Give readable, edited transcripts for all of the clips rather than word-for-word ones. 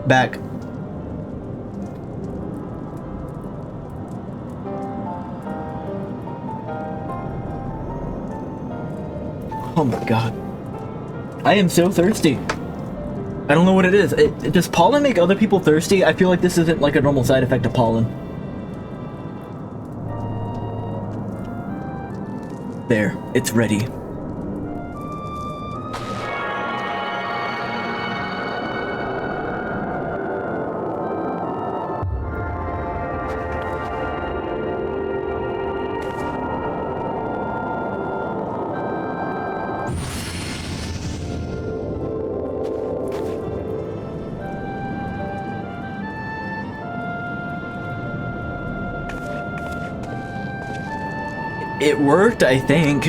Back. Oh my god. I am so thirsty. I don't know what it is. Does pollen make other people thirsty? I feel like this isn't like a normal side effect of pollen. There, it's ready. It worked, I think.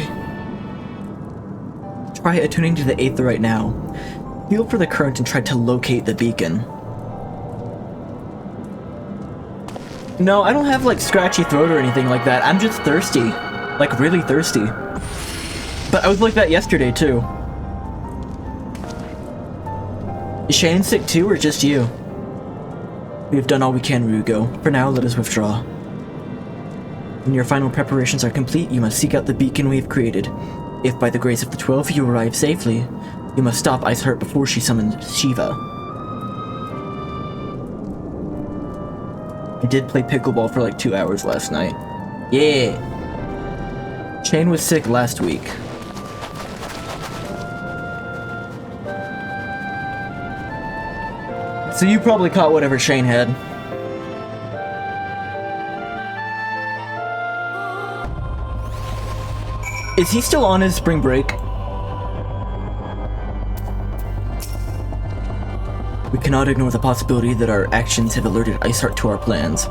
Try attuning to the Eighth right now. Feel for the current and try to locate the beacon. No, I don't have like scratchy throat or anything like that. I'm just thirsty. Like really thirsty. But I was like that yesterday too. Is Shane sick too or just you? We have done all we can, Ryugo. For now, let us withdraw. When your final preparations are complete, you must seek out the beacon we have created. If by the grace of the 12 you arrive safely, you must stop Iceheart before she summons Shiva. I did play pickleball for like 2 hours last night. Yeah! Shane was sick last week. So you probably caught whatever Shane had. Is he still on his spring break? We cannot ignore the possibility that our actions have alerted Iceheart to our plans.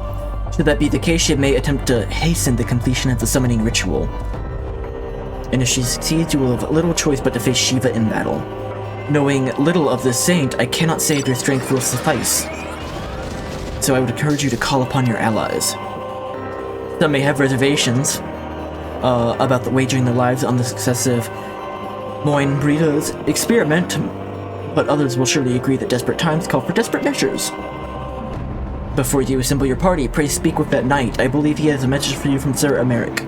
Should that be the case, she may attempt to hasten the completion of the summoning ritual. And if she succeeds, you will have little choice but to face Shiva in battle. Knowing little of this saint, I cannot say if your strength will suffice. So I would encourage you to call upon your allies. Some may have reservations about wagering their lives on the successive Moin Burrito's experiment, but others will surely agree that desperate times call for desperate measures. Before you assemble your party, pray speak with that knight. I believe he has a message for you from Sir Emeric.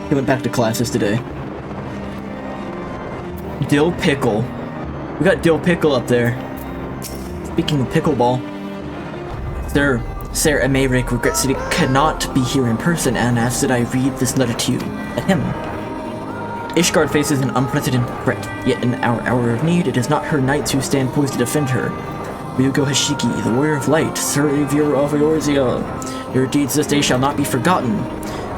He went back to classes today. Dill Pickle. We got Dill Pickle up there. Speaking of pickleball, Sir Emeric regrets that he cannot be here in person and asks that I read this letter to you, at him. Ishgard faces an unprecedented threat, yet in our hour of need, it is not her knights who stand poised to defend her. Ryugo Hashiki, the warrior of light, savior of Eorzea, your deeds this day shall not be forgotten.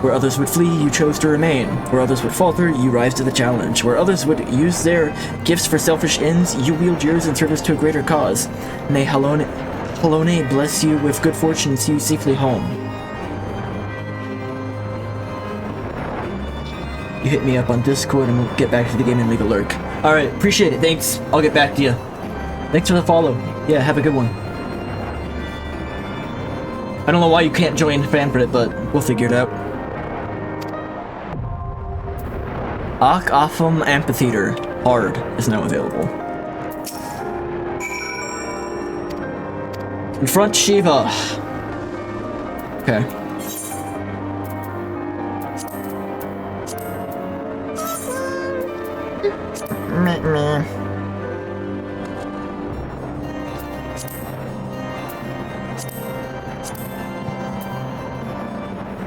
Where others would flee, you chose to remain. Where others would falter, you rise to the challenge. Where others would use their gifts for selfish ends, you wield yours in service to a greater cause. May Halone bless you with good fortune and see you safely home. You hit me up on Discord and we'll get back to the game and leave a lurk. Alright, appreciate it, thanks. I'll get back to you. Thanks for the follow. Yeah, have a good one. I don't know why you can't join Fanfrit, but we'll figure it out. Ak Afam Amphitheater Hard is now available. Confront Shiva. Okay. Meh.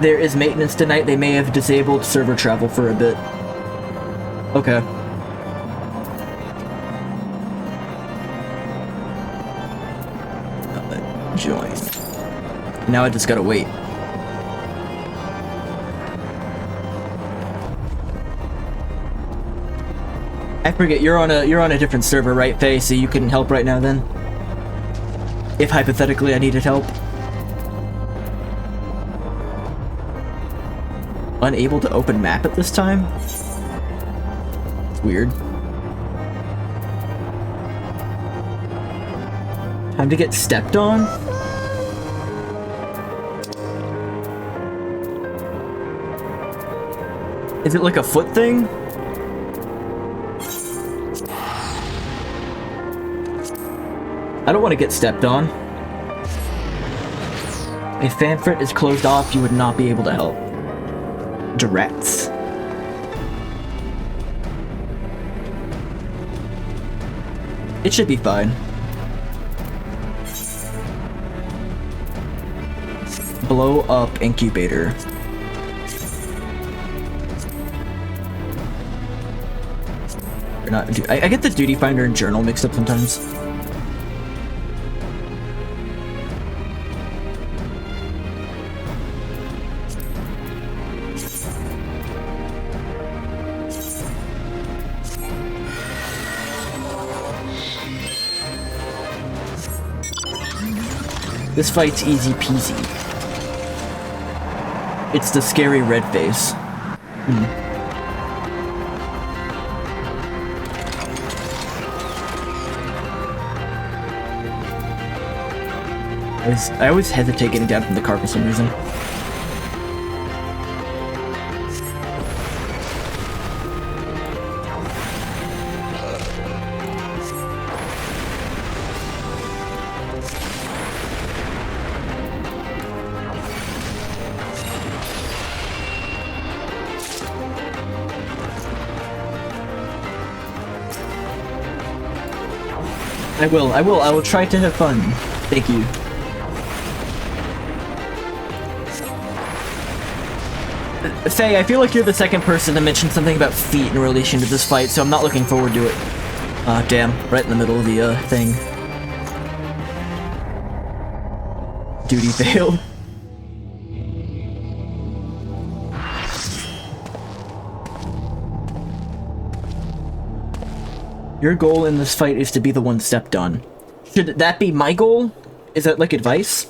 There is maintenance tonight. They may have disabled server travel for a bit. Okay. Join. Now I just gotta wait. I forget you're on a different server, right, Faye? So you can help right now then? If hypothetically I needed help. Unable to open map at this time? It's weird. Time to get stepped on? Is it like a foot thing? I don't want to get stepped on. If Fanfrit is closed off, you would not be able to help. Directs. It should be fine. Blow up incubator. Or not, I get the duty finder and journal mixed up sometimes. This fight's easy peasy. It's the scary red face. I always hesitate getting down from the car for some reason. I will try to have fun. Thank you. Faye, I feel like you're the second person to mention something about feet in relation to this fight, so I'm not looking forward to it. Damn, right in the middle of the, thing. Duty failed. Your goal in this fight is to be the one stepped on. Should that be my goal? Is that like advice?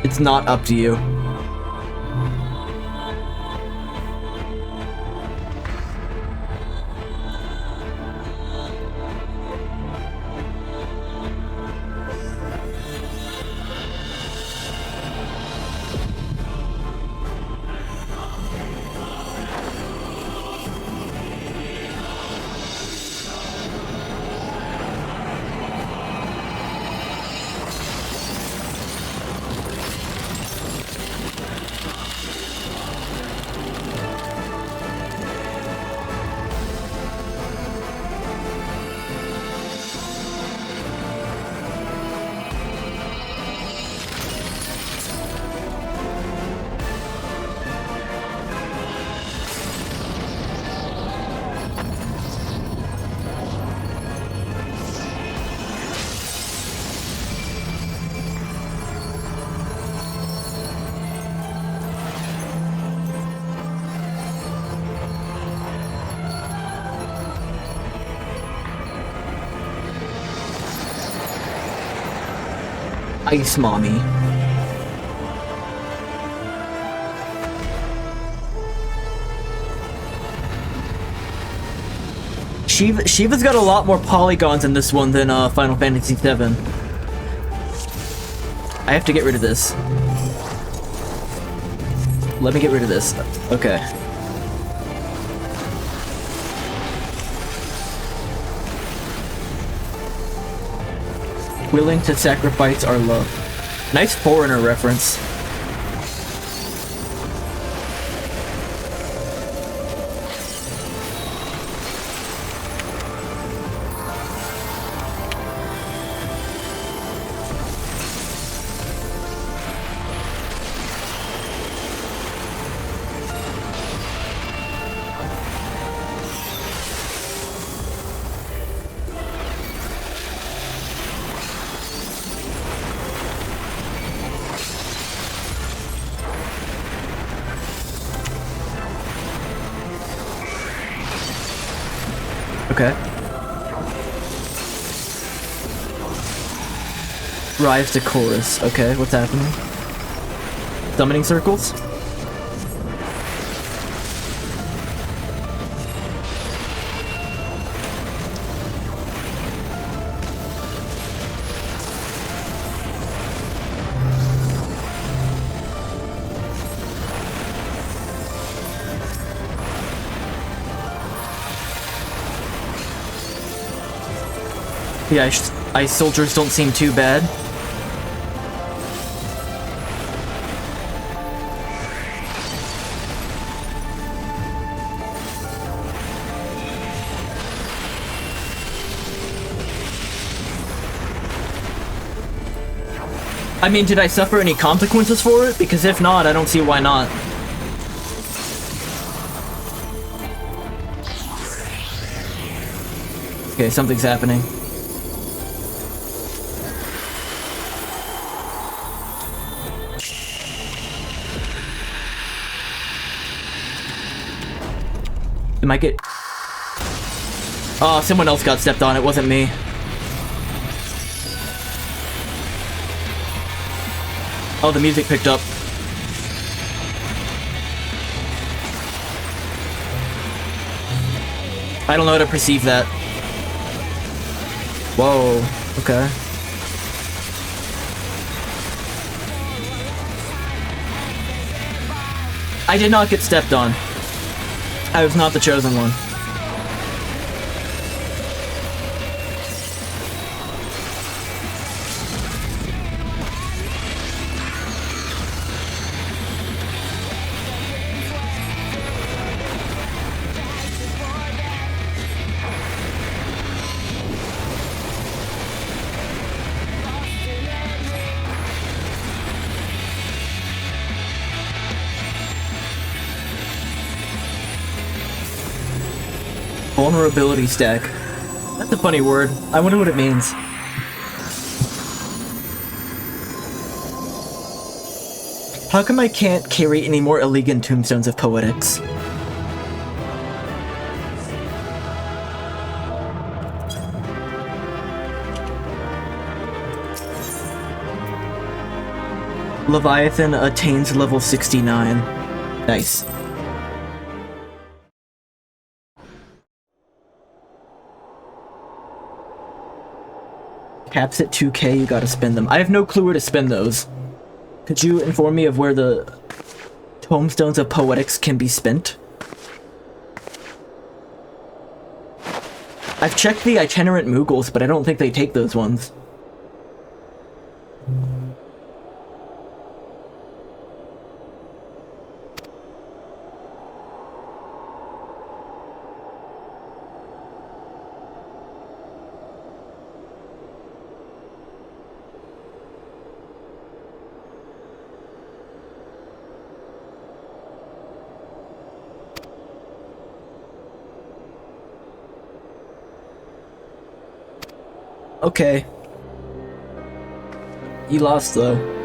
It's not up to you. Ice Mommy. Shiva's got a lot more polygons in this one than Final Fantasy VII. I have to get rid of this. Let me get rid of this. Okay. Willing to sacrifice our love. Nice foreigner reference. Okay. Rise to chorus. Okay, what's happening? Summoning circles? Yeah, ice soldiers don't seem too bad. I mean, did I suffer any consequences for it? Because if not, I don't see why not. Okay, something's happening. It might get... Oh, someone else got stepped on, it wasn't me. Oh, the music picked up. I don't know how to perceive that. Whoa, okay. I did not get stepped on. I was not the chosen one. Vulnerability stack. That's a funny word. I wonder what it means. How come I can't carry any more elegant tombstones of poetics? Leviathan attains level 69. Nice. Caps at 2k, you gotta spend them. I have no clue where to spend those. Could you inform me of where the tombstones of poetics can be spent? I've checked the itinerant Moogles, but I don't think they take those ones. Okay. You lost, though.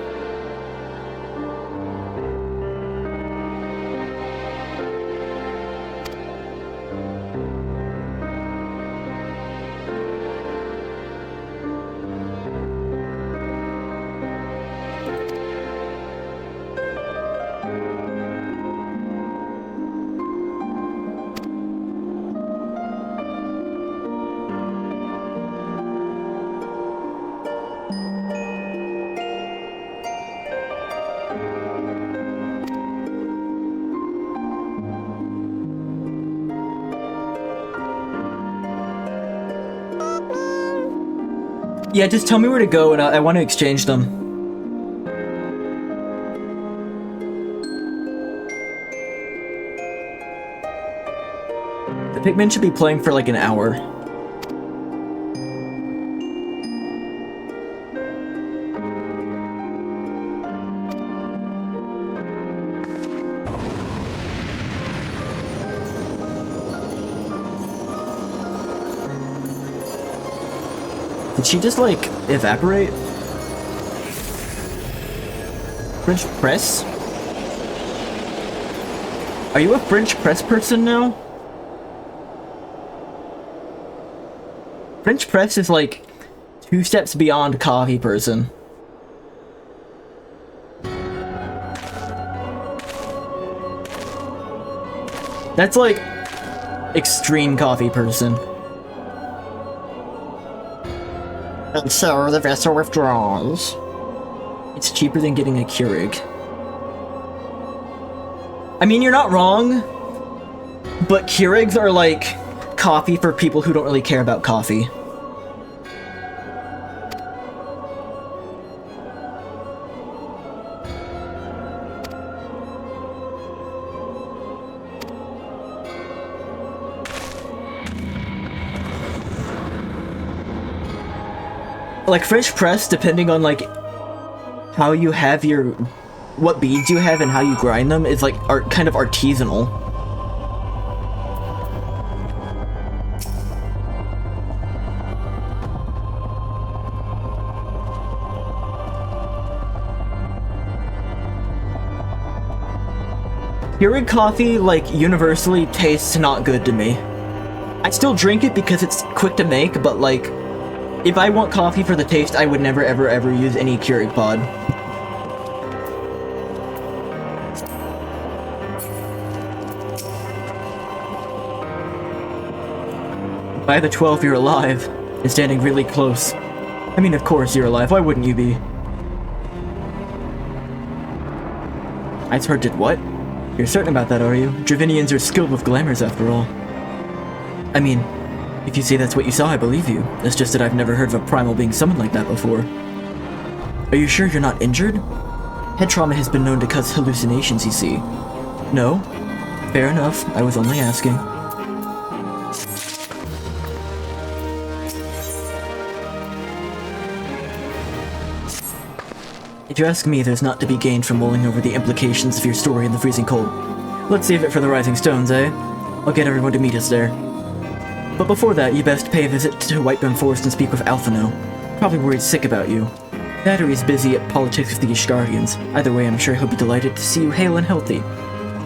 Yeah, just tell me where to go and I want to exchange them. The Pikmin should be playing for like an hour. Did she just, like, evaporate? French press? Are you a French press person now? French press is, like, 2 steps beyond coffee person. That's, like, extreme coffee person. And so the vessel withdraws. It's cheaper than getting a Keurig. I mean, you're not wrong, but Keurigs are like coffee for people who don't really care about coffee. like French press, depending on like how you have your, what beads you have and how you grind them, is like kind of artisanal. Keurig coffee, like, universally tastes not good to me. I still drink it because it's quick to make, but like, if I want coffee for the taste, I would never ever ever use any Keurig pod. By the 12, you're alive, and standing really close. I mean, of course you're alive, why wouldn't you be? Iceheart did what? You're certain about that, are you? Dravinians are skilled with glamours, after all. I mean, if you say that's what you saw, I believe you. It's just that I've never heard of a primal being summoned like that before. Are you sure you're not injured? Head trauma has been known to cause hallucinations, you see. No? Fair enough, I was only asking. If you ask me, there's not to be gained from mulling over the implications of your story in the freezing cold. Let's save it for the Rising Stones, eh? I'll get everyone to meet us there. But before that, you best pay a visit to Whiteburn Forest and speak with Alphino. Probably worried sick about you. Battery's busy at politics with the Ishgardians. Either way, I'm sure he'll be delighted to see you hale and healthy.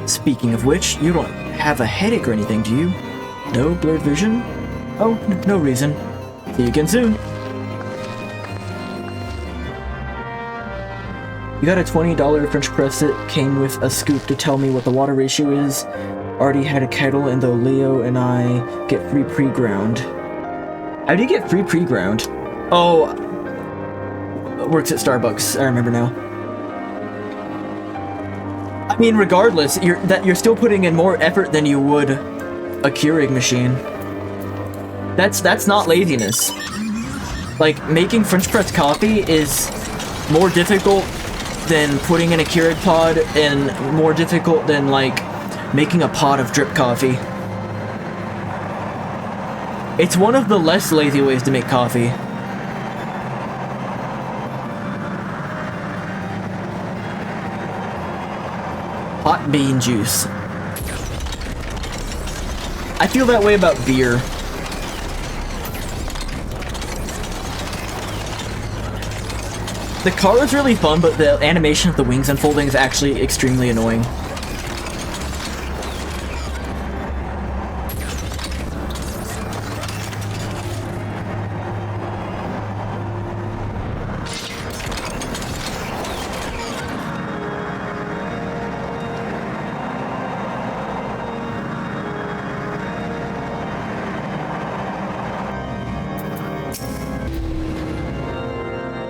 Speaking of which, you don't have a headache or anything, do you? No blurred vision? Oh, no reason. See you again soon. You got a $20 French press that came with a scoop to tell me what the water ratio is. Already had a kettle, and though Leo and I get free pre-ground. How do you get free pre-ground? Oh, works at Starbucks. I remember now. I mean, regardless, you're still putting in more effort than you would a Keurig machine. That's not laziness. Like, making French press coffee is more difficult than putting in a Keurig pod, and more difficult than, like, making a pot of drip coffee. It's one of the less lazy ways to make coffee. Hot bean juice. I feel that way about beer. The car is really fun, but the animation of the wings unfolding is actually extremely annoying.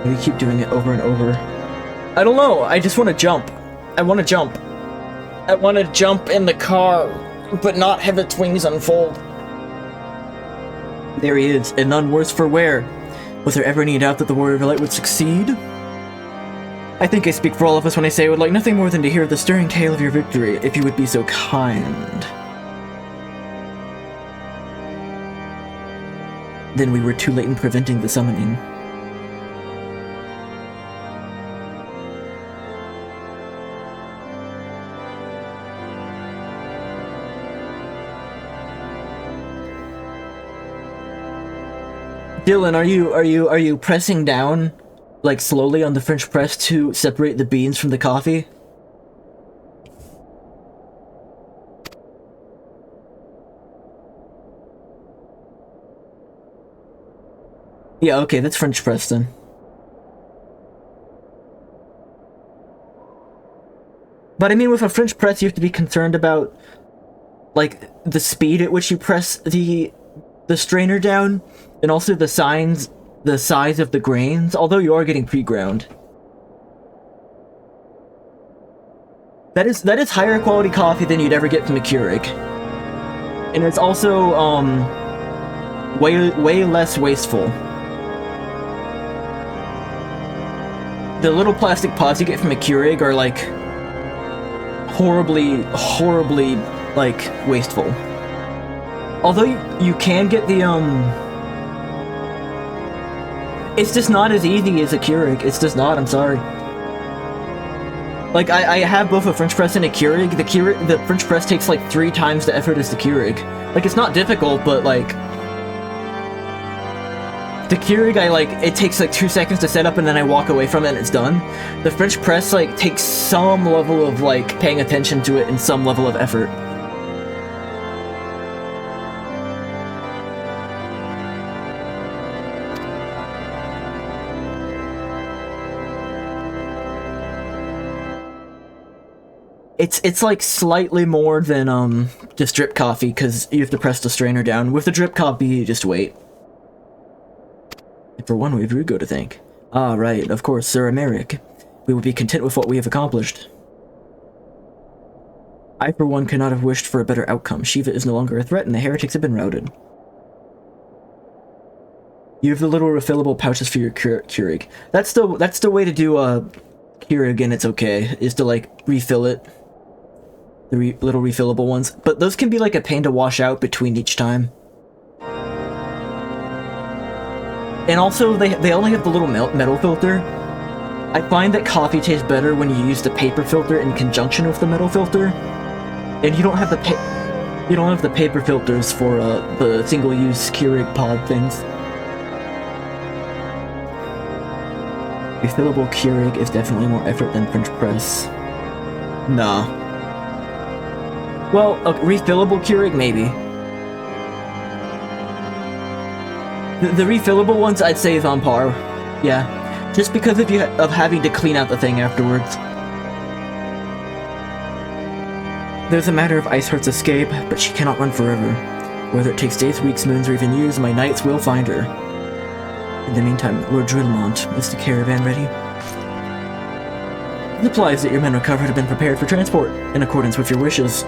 We keep doing it over and over. I don't know, I just want to jump. I want to jump. I want to jump in the car, but not have its wings unfold. There he is, and none worse for wear. Was there ever any doubt that the Warrior of Light would succeed? I think I speak for all of us when I say I would like nothing more than to hear the stirring tale of your victory, if you would be so kind. Then we were too late in preventing the summoning. Dylan, are you pressing down, like, slowly on the French press to separate the beans from the coffee? Yeah, okay, that's French press then. But I mean, with a French press, you have to be concerned about, like, the speed at which you press the strainer down, and also the size of the grains, although you are getting pre-ground. That is higher quality coffee than you'd ever get from a Keurig. And it's also, way less wasteful. The little plastic pods you get from a Keurig are, like, horribly, like, wasteful. Although you can get the, It's just not as easy as a Keurig. It's just not, I'm sorry. Like, I have both a French press and a Keurig. The French press takes like 3 times the effort as the Keurig. Like, it's not difficult, but like... The Keurig, it takes like 2 seconds to set up and then I walk away from it and it's done. The French press, like, takes some level of, like, paying attention to it and some level of effort. It's like slightly more than, just drip coffee, because you have to press the strainer down. With the drip coffee, you just wait. For one, we have Rugo to thank. Ah, right, of course, Sir Emeric. We will be content with what we have accomplished. I, for one, could not have wished for a better outcome. Shiva is no longer a threat, and the heretics have been routed. You have the little refillable pouches for your Keurig. That's the way to do a Keurig, and it's okay, is to, like, refill it. The little refillable ones. But those can be, like, a pain to wash out between each time. And also, they only have the little metal filter. I find that coffee tastes better when you use the paper filter in conjunction with the metal filter. And you don't have the paper filters for the single-use Keurig pod things. Refillable Keurig is definitely more effort than French press. Nah. Well, a refillable Keurig, maybe. The refillable ones, I'd say, is on par. Yeah. Just because of having to clean out the thing afterwards. There's a matter of Iceheart's escape, but she cannot run forever. Whether it takes days, weeks, moons, or even years, my knights will find her. In the meantime, Lord Drillmont, is the caravan ready? The supplies that your men recovered have been prepared for transport, in accordance with your wishes.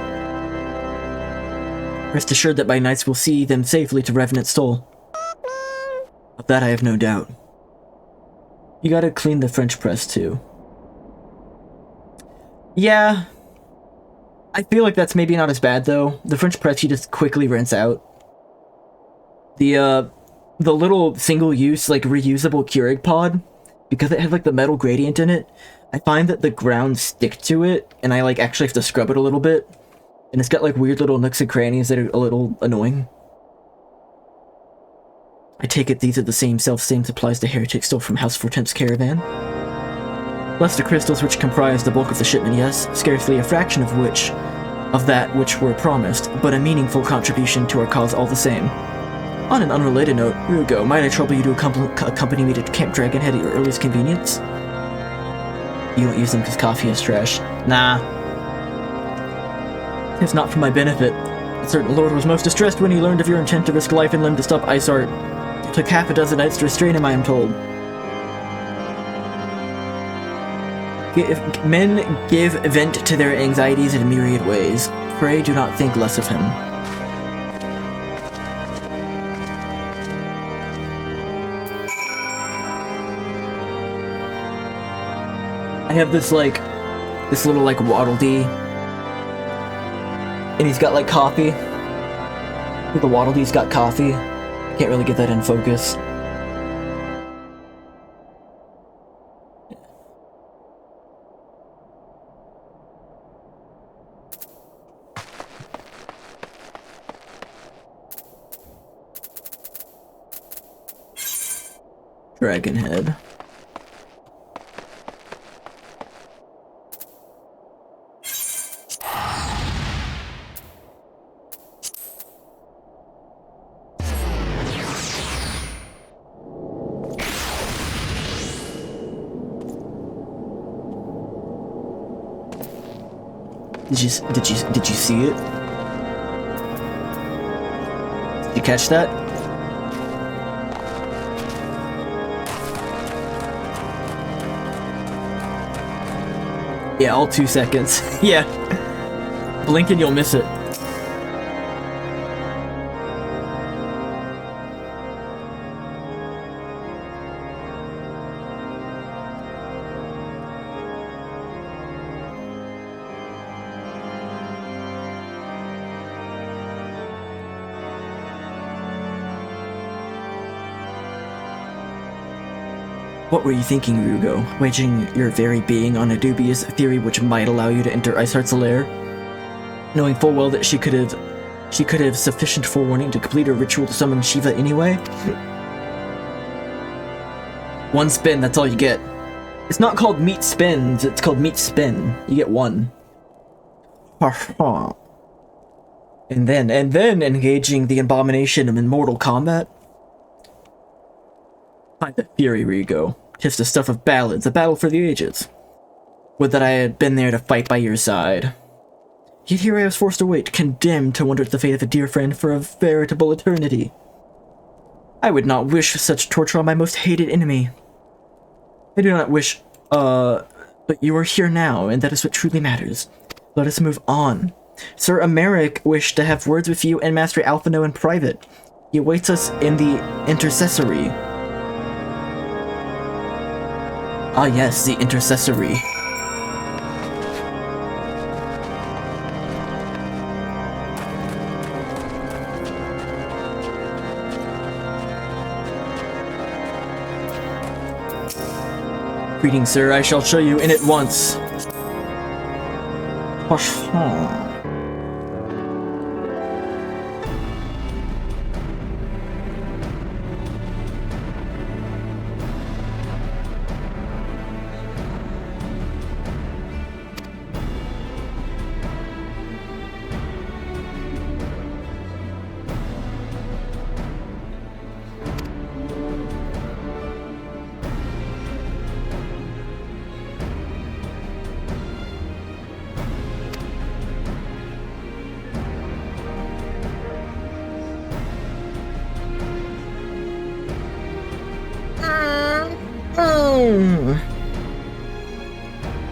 Rest assured that my knights will see them safely to Revenant Stoll. Of that I have no doubt. You gotta clean the French press, too. Yeah. I feel like that's maybe not as bad, though. The French press you just quickly rinse out. The little single-use, like, reusable Keurig pod, because it has, like, the metal gradient in it, I find that the grounds stick to it, and I, like, actually have to scrub it a little bit. And it's got, like, weird little nooks and crannies that are a little annoying. I take it these are the same self-same supplies the heretics stole from House Fortemp's caravan? Less the crystals which comprise the bulk of the shipment, yes, scarcely a fraction of that which were promised, but a meaningful contribution to our cause all the same. On an unrelated note, Rugo, might I trouble you to accompany me to Camp Dragonhead at your earliest convenience? You don't use them because coffee is trash. Nah. It's not for my benefit. A certain lord was most distressed when he learned of your intent to risk life and limb to stop Iceheart. It took half a dozen nights to restrain him, I am told. Men give vent to their anxieties in myriad ways. Pray do not think less of him. I have this little, like, Waddle Dee. And he's got, like, coffee. The Waddle Dee's got coffee. Can't really get that in focus. Dragonhead. Did you see it? Did you catch that? Yeah, all 2 seconds. Yeah. Blink and you'll miss it. What were you thinking, Ryugo? Waging your very being on a dubious theory which might allow you to enter Iceheart's lair? Knowing full well that she could have sufficient forewarning to complete her ritual to summon Shiva anyway? One spin, that's all you get. It's not called meat spins, it's called meat spin. You get one. And then engaging the abomination in mortal combat? Find the fury, Ryugo. 'Tis the stuff of ballads, a battle for the ages. Would that I had been there to fight by your side. Yet here I was forced to wait, condemned to wonder at the fate of a dear friend for a veritable eternity. I would not wish such torture on my most hated enemy. I do not wish, but you are here now, and that is what truly matters. Let us move on. Sir Emeric wished to have words with you and Master Alphino in private. He awaits us in the intercessory. Ah yes, the intercessory. Greetings, sir. I shall show you in at once.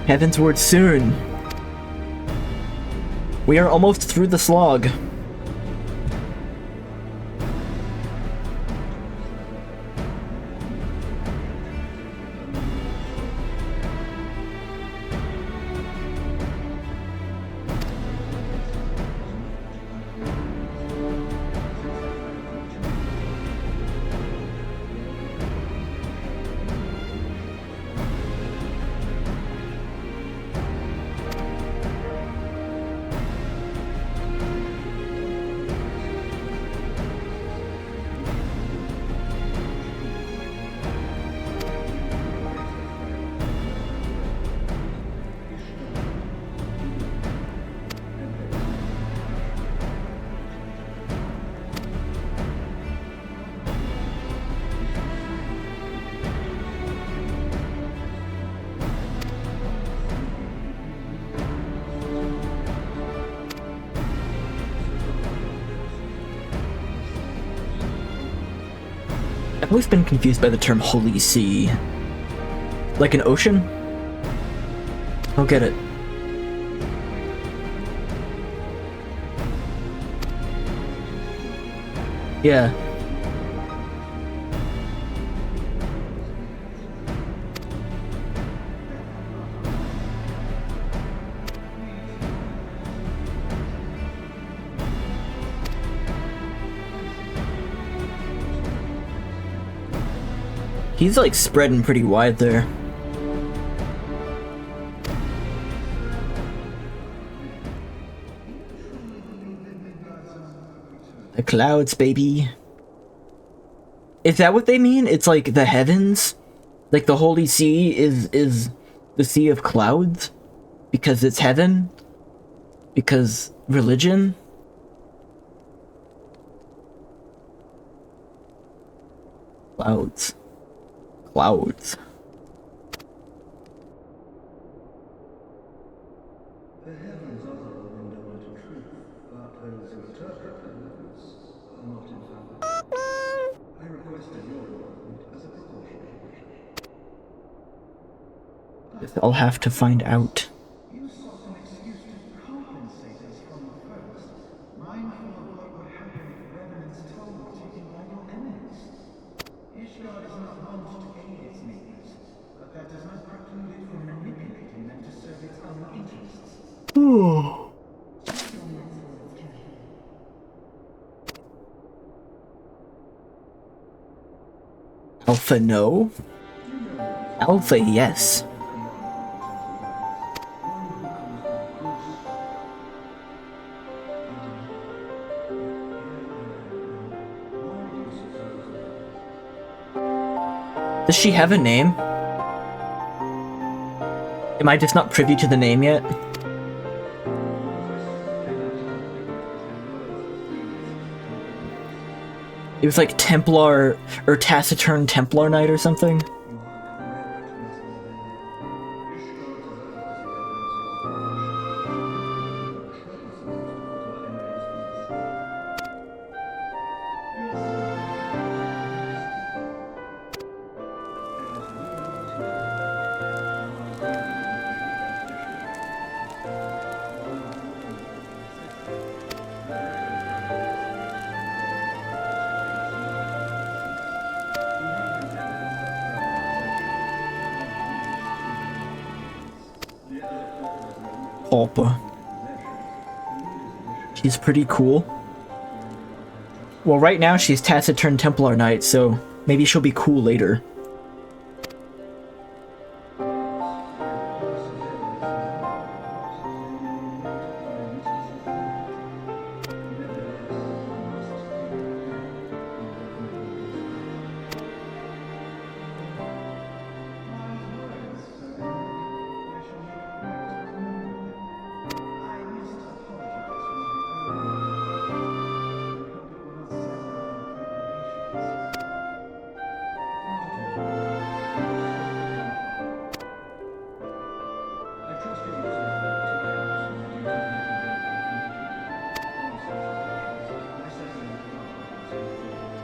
Heavensward soon. We are almost through the slog. I've always been confused by the term Holy Sea. Like an ocean? I'll get it. Yeah. He's like spreading pretty wide there. The clouds, baby. Is that what they mean? It's like the heavens? Like the Holy Sea is the sea of clouds? Because it's heaven? Because religion? Clouds. Clouds. The heavens are a window into truth, but those who interpret the heavens are not infallible. I requested your involvement as a precautionary measure. I'll have to find out. You sought an excuse to compensate us from the first, mindful of what would happen if revenants told taken by your eminence. Ishgard is not wont to aid its neighbors, but that does not preclude it from manipulating them to serve its own interests. Alpha no? You know Alpha, yes. Does she have a name? Am I just not privy to the name yet? It was like Templar or Taciturn Templar Knight or something. Alpa. She's pretty cool. Well, right now she's Taciturn Templar Knight, so maybe she'll be cool later.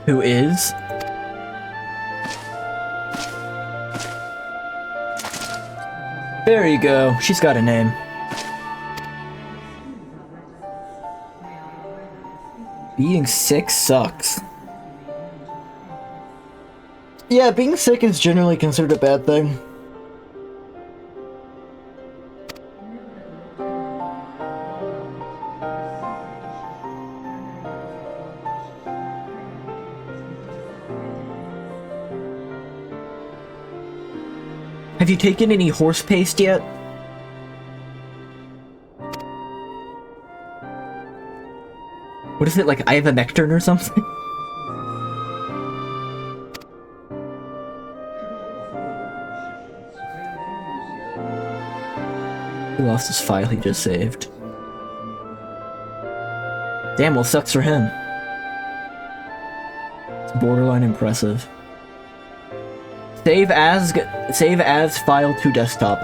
Who is? There you go. She's got a name. Being sick sucks. Yeah, being sick is generally considered a bad thing. Have you taken any horse paste yet? What is it, like ivermectin or something? He lost his file he just saved. Damn, well, sucks for him. It's borderline impressive. Save as file to desktop.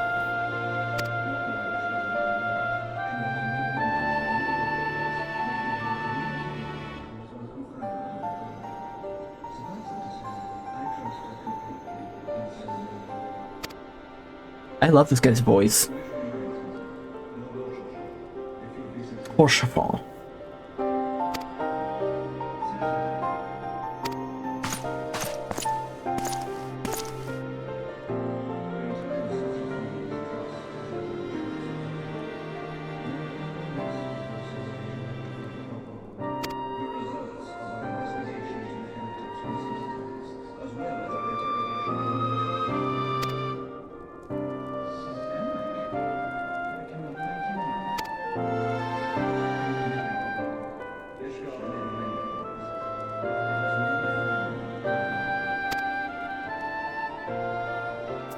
I love this guy's voice. Horsefall.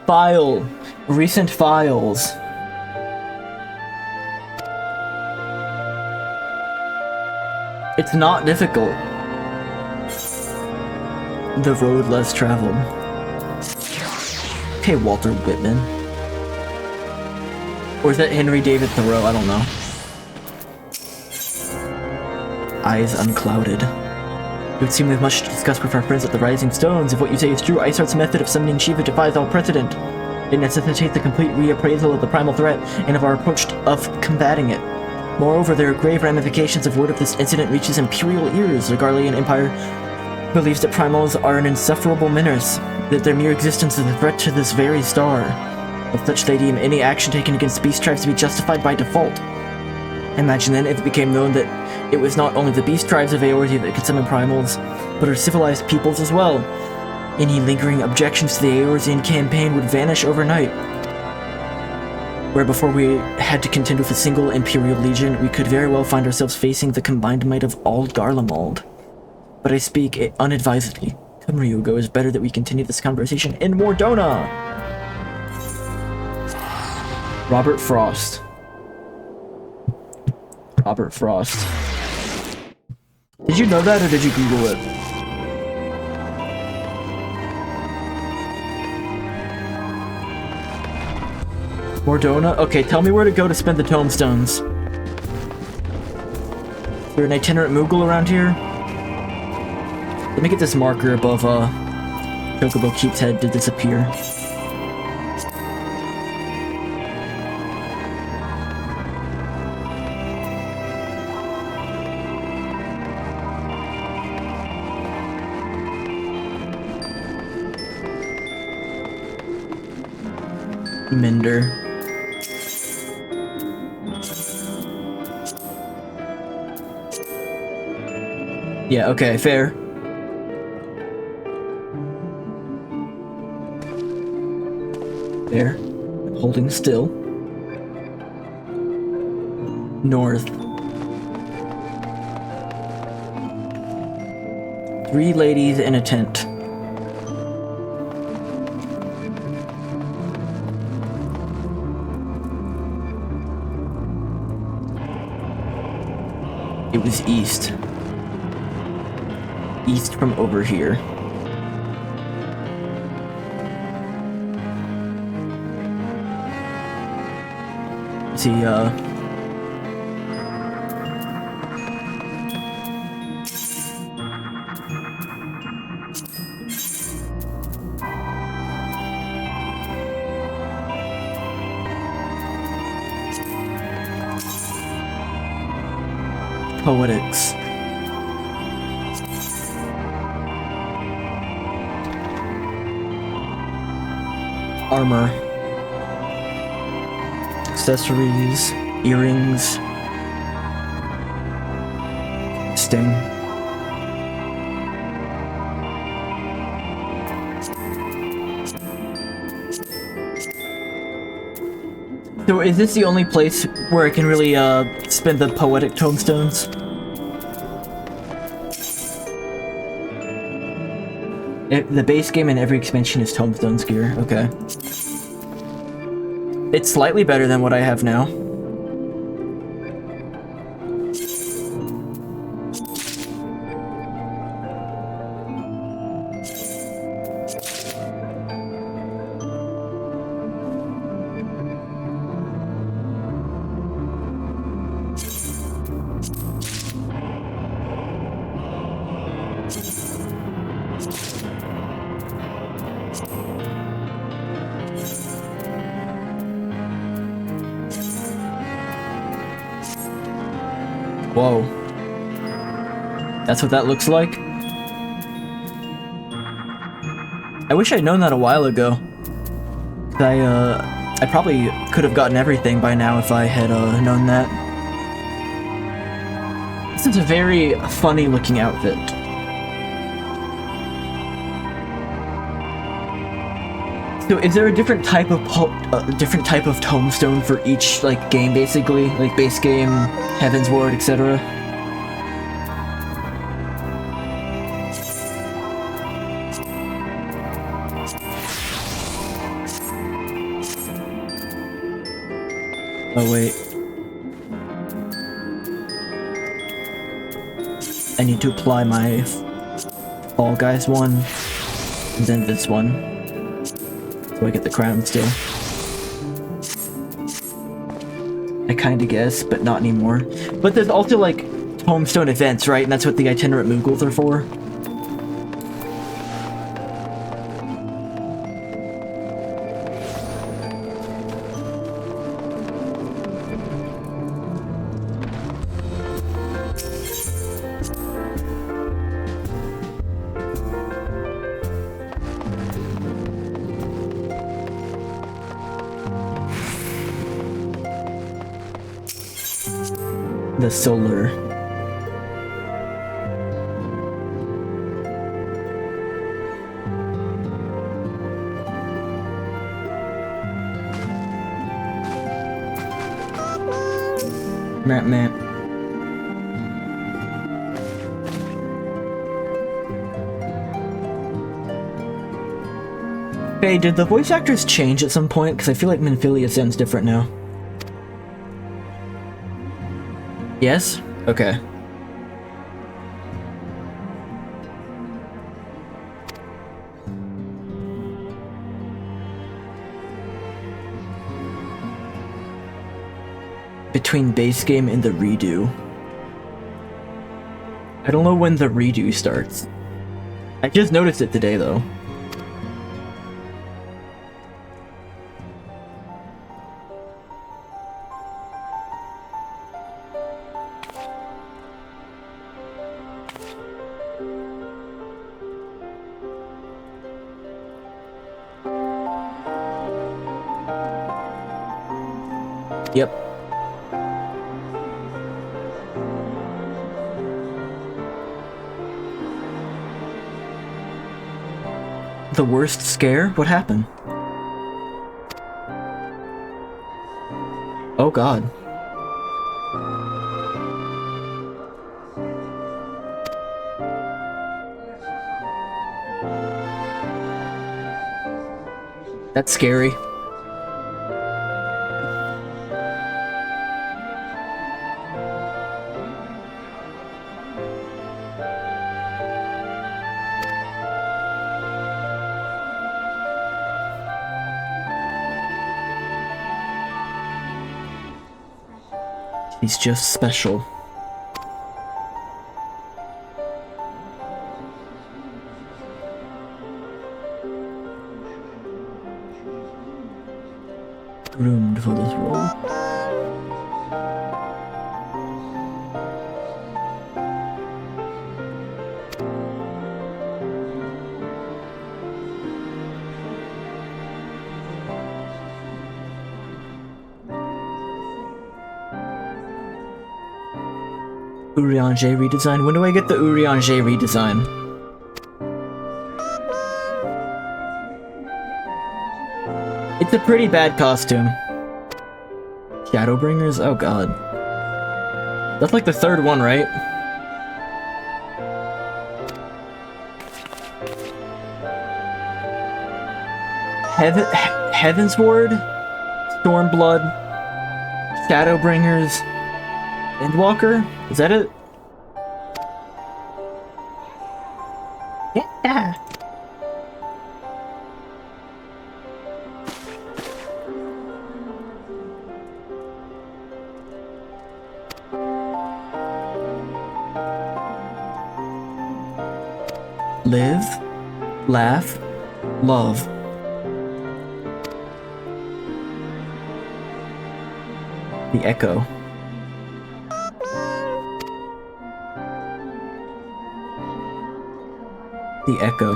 File. Recent files. It's not difficult. The road less traveled. Okay, Walter Whitman. Or is that Henry David Thoreau? I don't know. Eyes unclouded. It would seem we have much to discuss with our friends at the Rising Stones. If what you say is true, Isart's method of summoning Shiva defies all precedent. It necessitates the complete reappraisal of the primal threat and of our approach of combating it. Moreover, there are grave ramifications if word of this incident reaches Imperial ears. The Garlean Empire believes that primals are an insufferable menace, that their mere existence is a threat to this very star. As such, they deem any action taken against beast tribes to be justified by default. Imagine then if it became known that it was not only the beast tribes of Eordia that could summon primals, but our civilized peoples as well. Any lingering objections to the Eorzean campaign would vanish overnight. Where before we had to contend with a single Imperial Legion, we could very well find ourselves facing the combined might of all Garlemald. But I speak unadvisedly. Come, Ryugo, it's better that we continue this conversation in Mordona! Robert Frost. Robert Frost. Did you know that, or did you Google it? Mordona? Okay, tell me where to go to spend the tomestones. Is there an itinerant Moogle around here? Let me get this marker above, Chocobo Keep's head to disappear. Minder. Yeah, okay, fair. There. I'm holding still. North. 3 ladies in a tent. It was east. East from over here. See, poetics. Armor. Accessories. Earrings. Sting. So is this the only place where I can really, spend the poetic tomestones? The base game and every expansion is tomestones gear, okay. It's slightly better than what I have now. Whoa. That's what that looks like? I wish I'd known that a while ago. I probably could have gotten everything by now if I had, known that. This is a very funny looking outfit. So is there a different type of tombstone for each like game basically, like base game, Heaven's Ward, etc.? Oh wait. I need to apply my Fall Guys one, and then this one. So I get the crown still. I kinda guess, but not anymore. But there's also like tombstone events, right? And that's what the itinerant Moogles are for. The solar. Meh, meh. Hey, did the voice actors change at some point? Because I feel like Minfilia sounds different now. Yes? Okay. Between base game and the redo. I don't know when the redo starts. I just noticed it today, though. Yep. The worst scare? What happened? Oh god. That's scary. He's just special. Groomed for this role. Urianger redesign? When do I get the Urianger redesign? It's a pretty bad costume. Shadowbringers? Oh god. That's like the third one, right? Heaven's Ward? Stormblood? Shadowbringers? Endwalker? Is that it? Yeah. Live, laugh, love. The Echo. The Echo.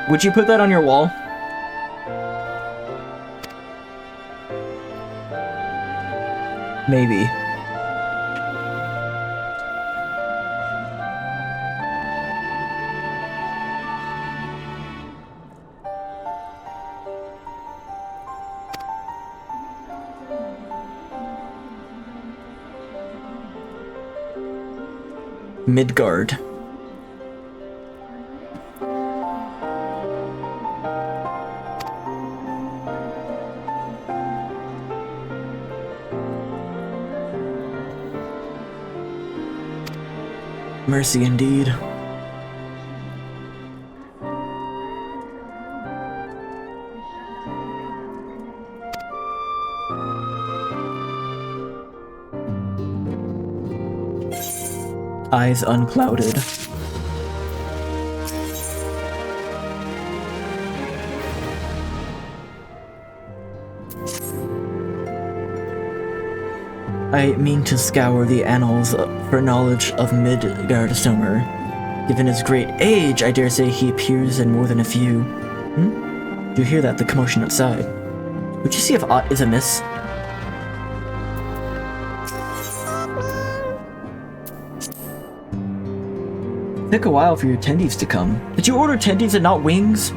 Would you put that on your wall? Maybe. Midgard. Mercy indeed. Eyes unclouded. I mean to scour the annals for knowledge of Midgard Somer. Given his great age, I dare say he appears in more than a few. Do you hear that? The commotion outside. Would you see if aught is amiss? Took a while for your attendees to come. Did you order attendees and not wings?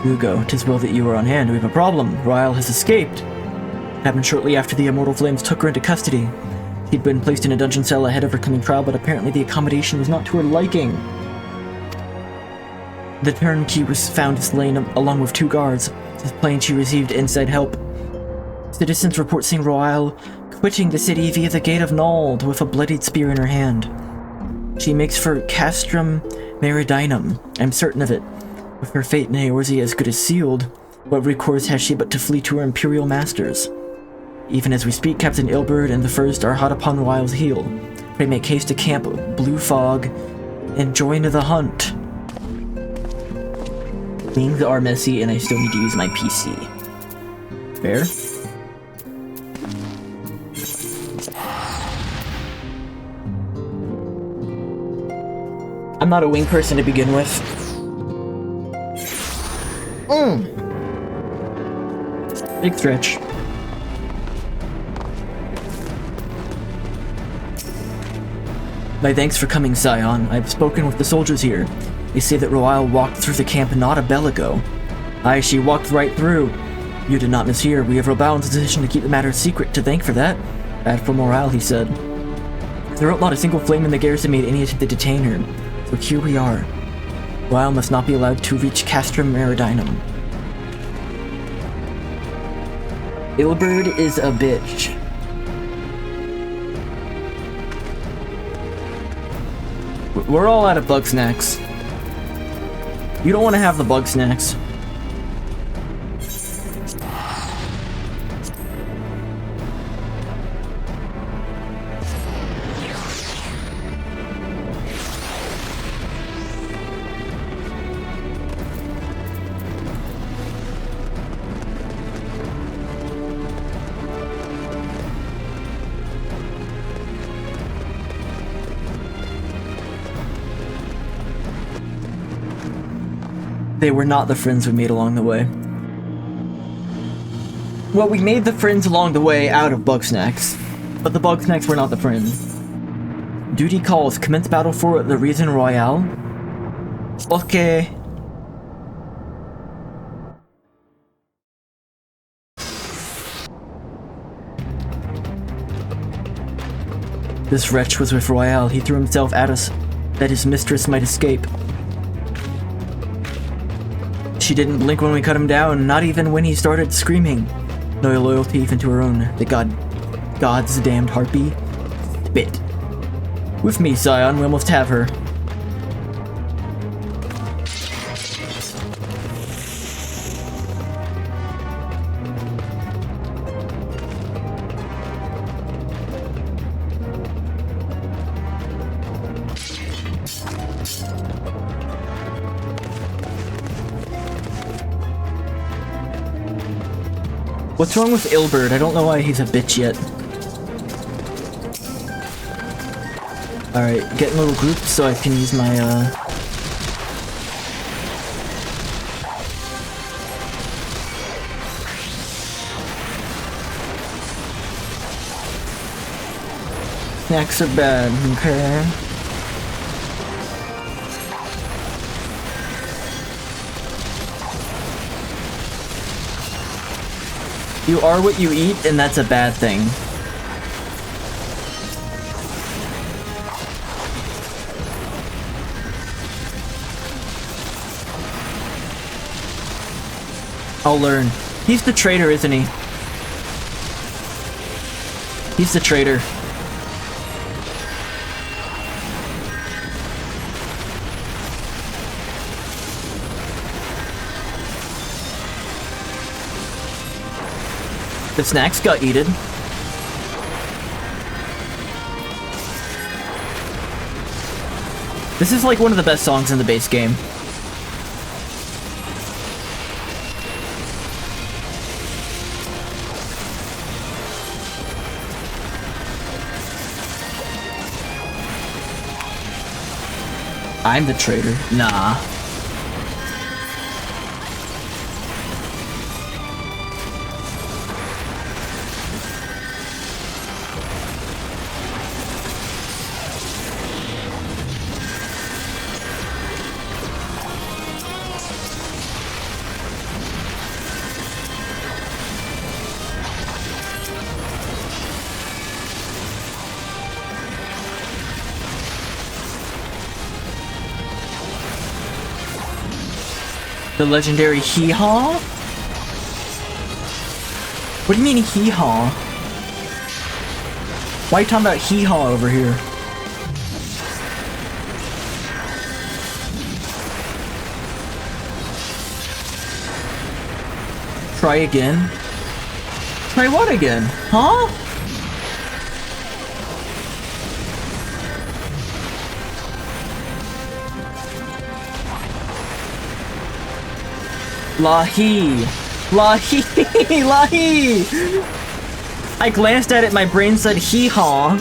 Hugo, 'tis well that you are on hand. We have a problem. Royale has escaped. It happened shortly after the Immortal Flames took her into custody. She'd been placed in a dungeon cell ahead of her coming trial, but apparently the accommodation was not to her liking. The turnkey was found slain along with 2 guards. It is plain she received inside help. Citizens report seeing Royale quitting the city via the Gate of Nald with a bloodied spear in her hand. She makes for Castrum Meridinum. I'm certain of it. With her fate in Eorzea as good as sealed, what recourse has she but to flee to her imperial masters? Even as we speak, Captain Ilberd and the First are hot upon Royale's heel. Pray make haste to Camp Blue Fog and join the hunt. Things are messy and I still need to use my PC. Fair? I'm not a wing person to begin with. Big stretch. My thanks for coming, Scion. I've spoken with the soldiers here. They say that Royale walked through the camp not a bell ago. Aye, she walked right through. You did not mishear. We have Robal's decision to keep the matter secret to thank for that. Bad for morale, he said. Throughout not a single flame in the garrison made any attempt to detain her. So here we are. Royale must not be allowed to reach Castrum Meridinum. Ilberd is a bitch. We're all out of bug snacks. You don't want to have the bug snacks. They were not the friends we made along the way. Well, we made the friends along the way out of bug snacks, but the bug snacks were not the friends. Duty calls. Commence battle for the Reason Royale. Okay. This wretch was with Royale. He threw himself at us that his mistress might escape. She didn't blink when we cut him down, not even when he started screaming. No loyalty even to her own. The God's damned harpy. Spit. With me, Scion, we almost have her. What's wrong with Ilberd? I don't know why he's a bitch yet. Alright, get in little groups so I can use my, Snacks are bad, okay? You are what you eat, and that's a bad thing. I'll learn. He's the traitor, isn't he? He's the traitor. The snacks got eaten. This is like one of the best songs in the base game. I'm the traitor. Nah. The legendary hee-haw? What do you mean hee-haw? Why are you talking about hee-haw over here? Try again? Try what again? Huh? Lahi! Lahi! Lahi! I glanced at it, my brain said hee-haw.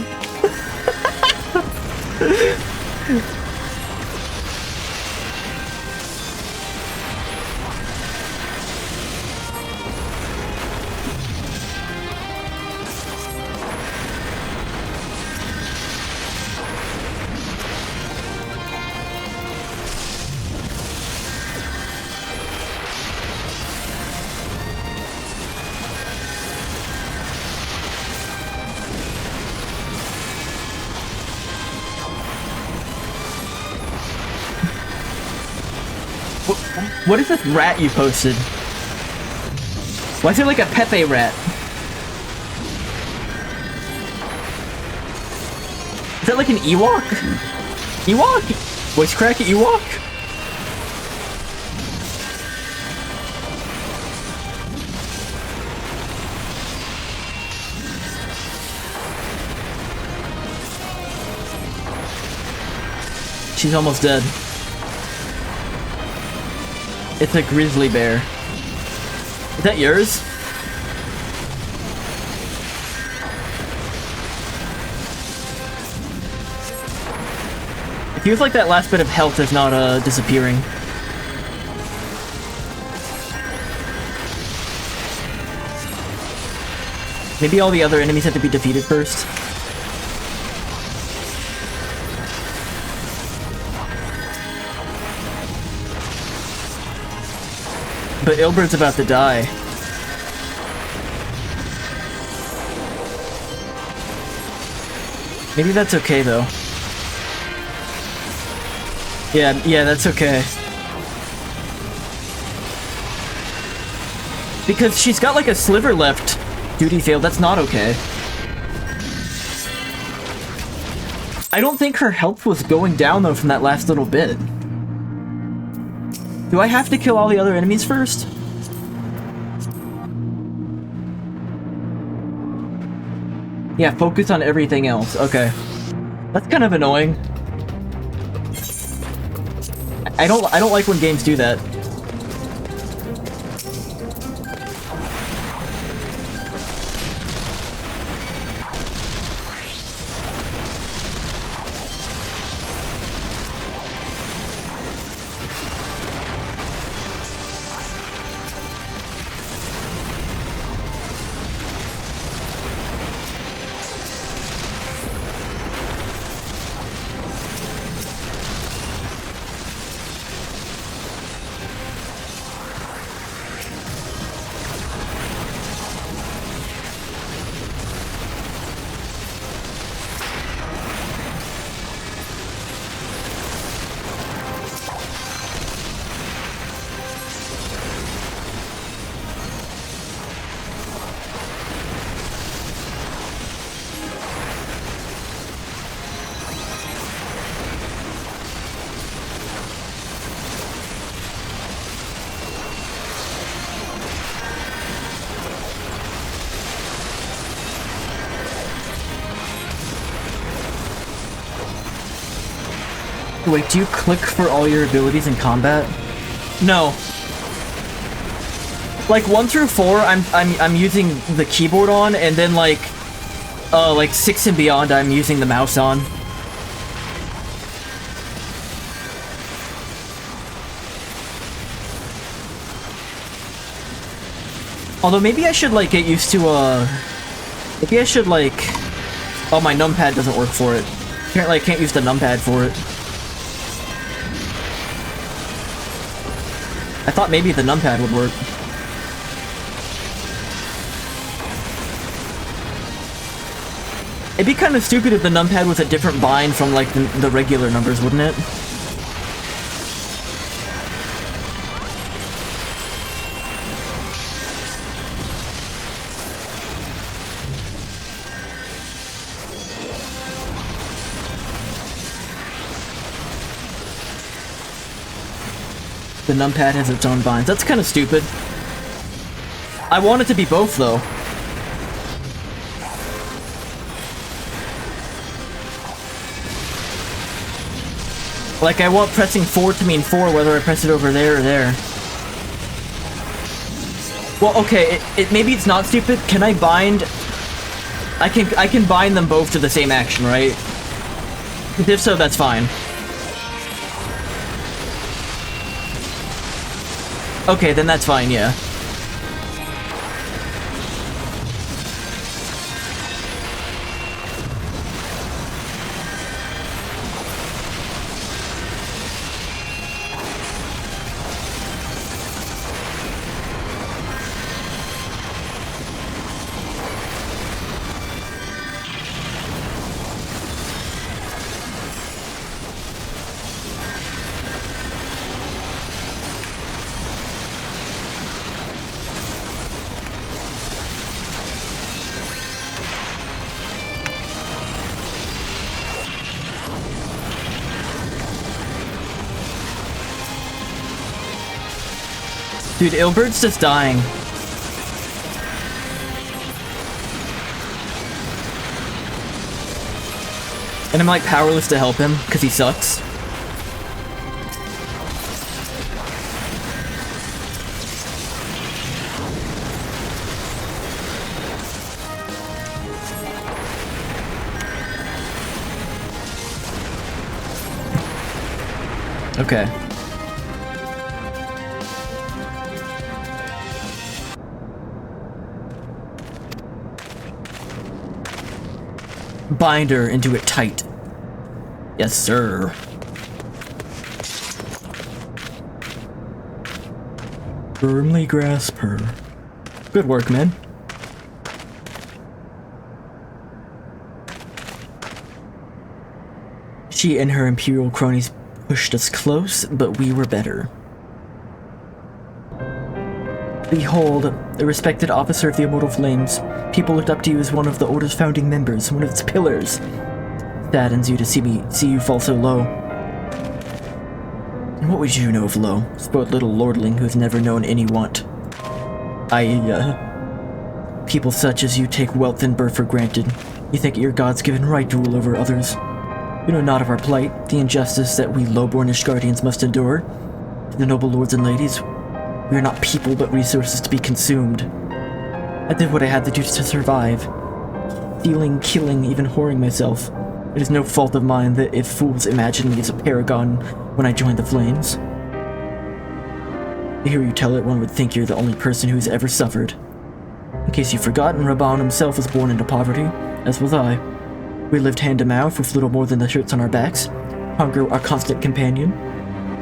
What is this rat you posted? Why is there like a Pepe rat? Is that like an Ewok? Ewok? Voice crack Ewok? She's almost dead. It's a grizzly bear. Is that yours? It feels like that last bit of health is not disappearing. Maybe all the other enemies have to be defeated first. But Ilbert's about to die. Maybe that's okay, though. Yeah, that's okay. Because she's got like a sliver left. Duty failed, that's not okay. I don't think her health was going down, though, from that last little bit. Do I have to kill all the other enemies first? Yeah, focus on everything else. Okay. That's kind of annoying. I don't like when games do that. Wait, do you click for all your abilities in combat? No. Like 1 through 4, I'm using the keyboard on, and then like 6 and beyond, I'm using the mouse on. Although maybe I should like get used to maybe I should like, oh, my numpad doesn't work for it. Apparently I can't use the numpad for it. I thought maybe the numpad would work. It'd be kind of stupid if the numpad was a different bind from like the regular numbers, wouldn't it? The numpad has its own binds. That's kind of stupid. I want it to be both, though. Like, I want pressing forward to mean 4, whether I press it over there or there. Well, okay, maybe it's not stupid. Can I bind... I can bind them both to the same action, right? If so, that's fine. Okay, then that's fine, yeah. Dude, Ilbert's just dying. And I'm like powerless to help him, because he sucks. Okay. Bind her into it tight. Yes, sir. Firmly grasp her. Good work, man. She and her Imperial cronies pushed us close, but we were better. Behold, a respected officer of the Immortal Flames. People looked up to you as one of the Order's founding members, one of its pillars. Saddens you to see you fall so low. And what would you know of low? Spoiled little lordling who has never known any want. People such as you take wealth and birth for granted. You think your God's given right to rule over others. You know not of our plight, the injustice that we low-bornish guardians must endure. To the noble lords and ladies, we are not people but resources to be consumed. I did what I had to do to survive. Stealing, killing, even whoring myself. It is no fault of mine that if fools imagine me as a paragon when I joined the Flames. To hear you tell it, one would think you're the only person who has ever suffered. In case you've forgotten, Reborn himself was born into poverty, as was I. We lived hand to mouth with little more than the shirts on our backs, hunger our constant companion.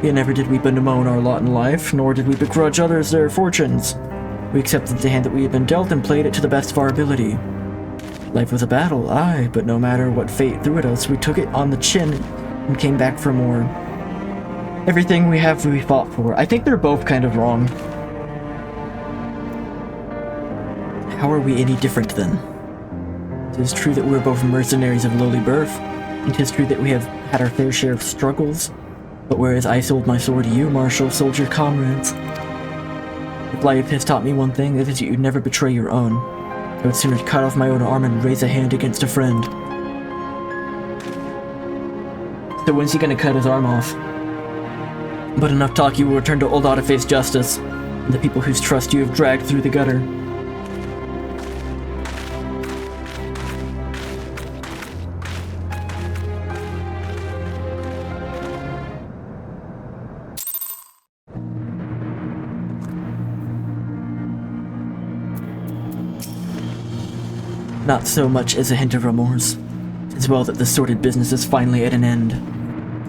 Yet never did we bemoan our lot in life, nor did we begrudge others their fortunes. We accepted the hand that we had been dealt and played it to the best of our ability. Life was a battle, aye, but no matter what fate threw at us, we took it on the chin and came back for more. Everything we have we fought for. I think they're both kind of wrong. How are we any different then? It is true that we're both mercenaries of lowly birth. It is true that we have had our fair share of struggles. But whereas I sold my sword to you, Marshal, sold your comrades. If life has taught me one thing, it is that you never betray your own. I would sooner cut off my own arm and raise a hand against a friend. So when's he gonna cut his arm off? But enough talk, you will return to Oldar to face justice, and the people whose trust you have dragged through the gutter. Not so much as a hint of remorse. It's well that the sordid business is finally at an end.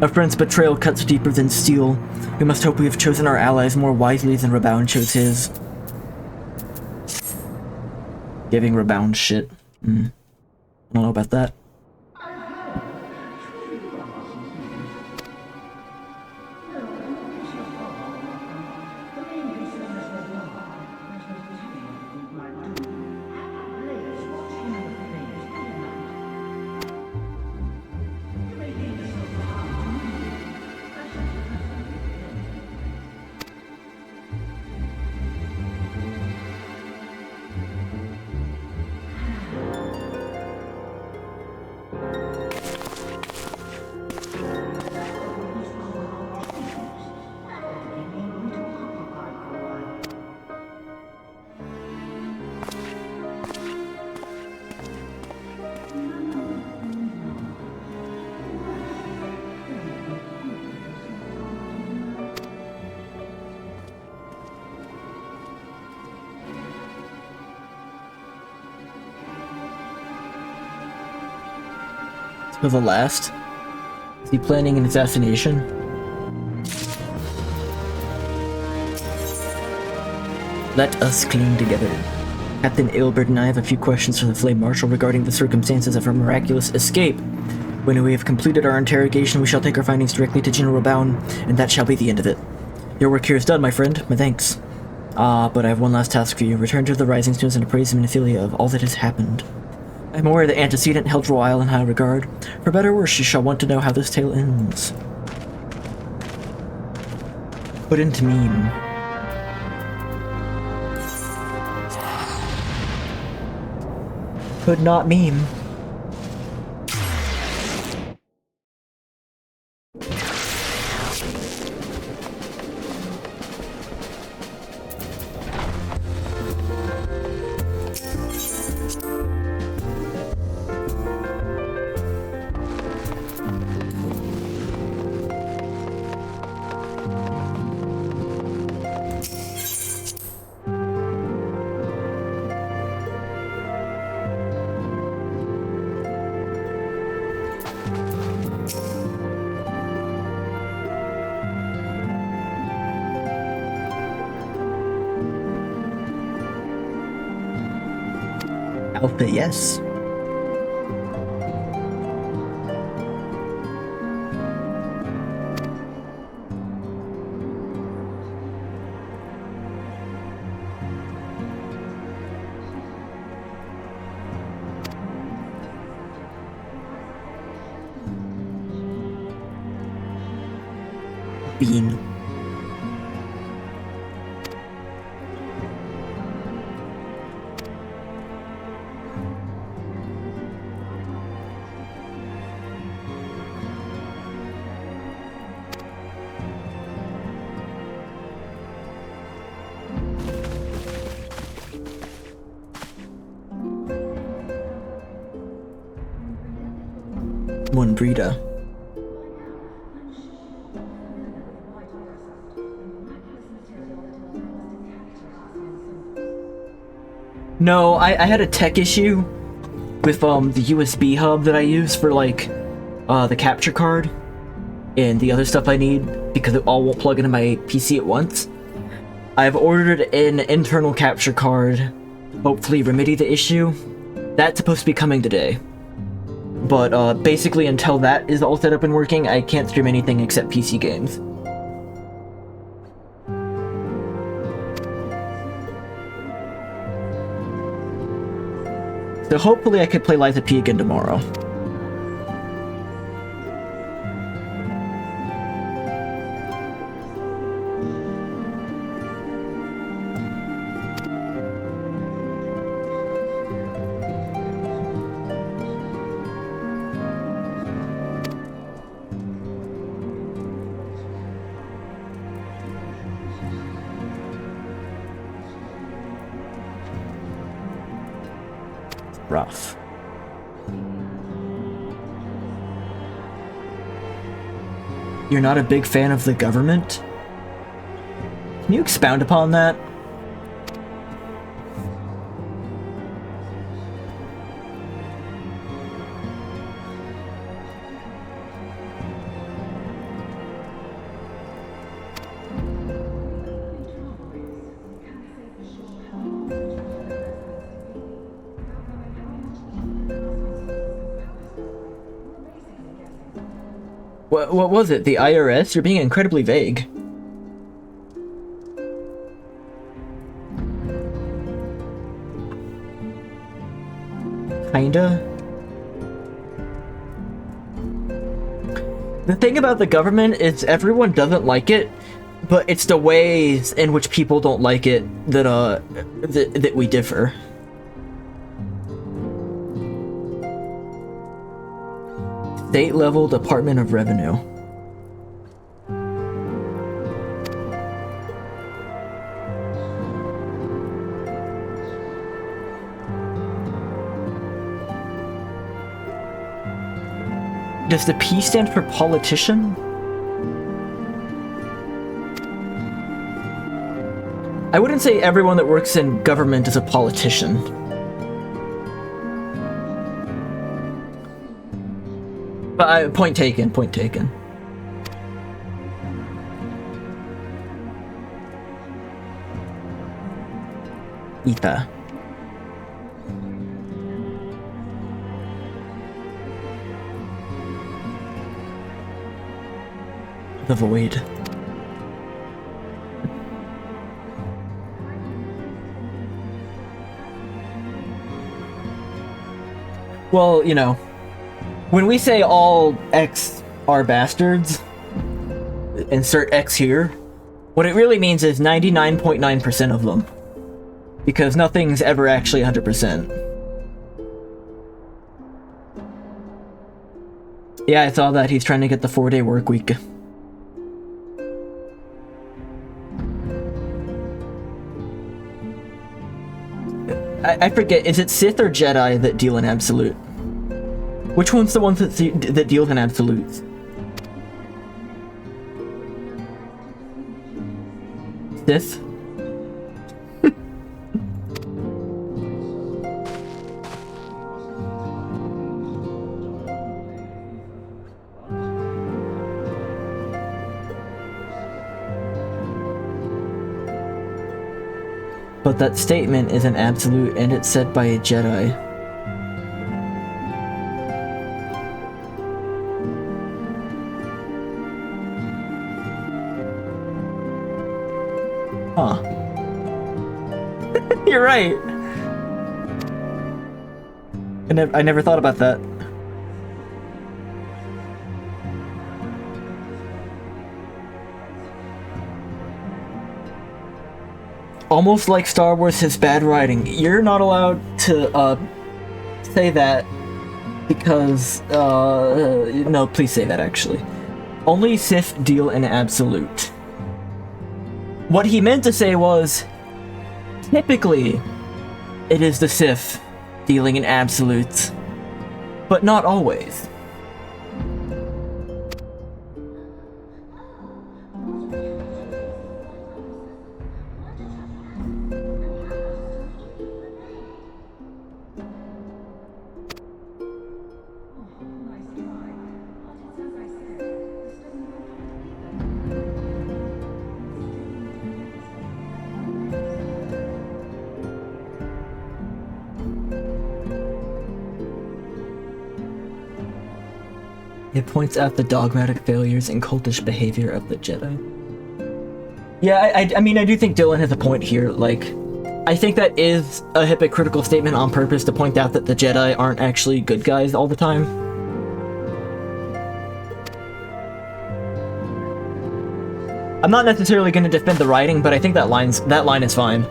A friend's betrayal cuts deeper than steel. We must hope we have chosen our allies more wisely than Reborn chose his. Giving Reborn shit. I don't know about that. To the last? Is he planning an assassination? Let us cling together. Captain Aelbert and I have a few questions for the Flame Marshal regarding the circumstances of her miraculous escape. When we have completed our interrogation, we shall take our findings directly to General Bowen, and that shall be the end of it. Your work here is done, my friend. My thanks. But I have one last task for you. Return to the Rising Stones and appraise Minophilia of all that has happened. I am aware that Antecedent held Royal in high regard. For better or worse, you shall want to know how this tale ends. Put into meme. Could not meme. Alpha, yes. Bean. One breeder. No, I had a tech issue with the USB hub that I use for like the capture card and the other stuff I need because it all won't plug into my PC at once. I've ordered an internal capture card, hopefully remedy the issue. That's supposed to be coming today. But basically until that is all set up and working, I can't stream anything except PC games. So hopefully I could play Lies of P again tomorrow. Rough. You're not a big fan of the government? Can you expound upon that? What was it? The IRS? You're being incredibly vague. Kinda? The thing about the government is everyone doesn't like it, but it's the ways in which people don't like it that that we differ. State-level Department of Revenue. Does the P stand for politician? I wouldn't say everyone that works in government is a politician. But point taken, point taken. Ita. The void. Well, you know, when we say all X are bastards, insert X here, what it really means is 99.9% of them. Because nothing's ever actually 100%. Yeah, I saw that. He's trying to get the 4-day work week. I forget, is it Sith or Jedi that deal in absolute? Which one's the one that deals in absolutes? Sith? But that statement is an absolute, and it's said by a Jedi. Huh. You're right! I never thought about that. Almost like Star Wars has bad writing. You're not allowed to, say that because, no, please say that actually. Only Sith deal in absolute. What he meant to say was, typically, it is the Sith dealing in absolutes, but not always. It points out the dogmatic failures and cultish behavior of the Jedi. Yeah, I mean, I do think Dylan has a point here. Like, I think that is a hypocritical statement on purpose to point out that the Jedi aren't actually good guys all the time. I'm not necessarily going to defend the writing, but I think that line is fine.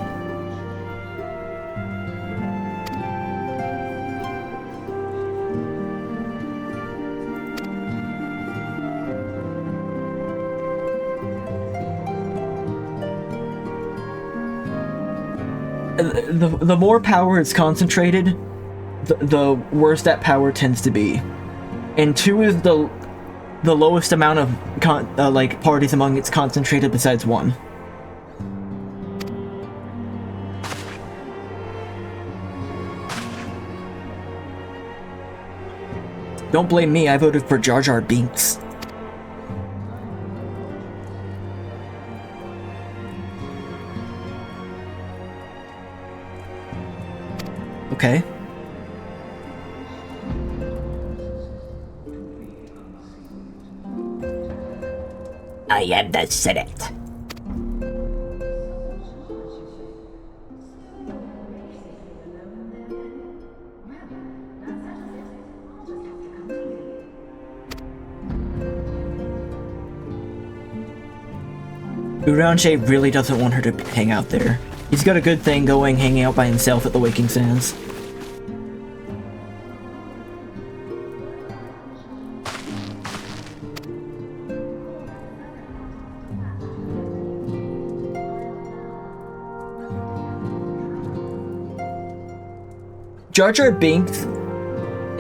The more power is concentrated, the worse that power tends to be. And 2 is the lowest amount of like parties among it's concentrated besides 1. Don't blame me, I voted for Jar Jar Binks. Okay. I am the Senate. Uranche really doesn't want her to hang out there. He's got a good thing going hanging out by himself at the Waking Sands. Jar Jar Binks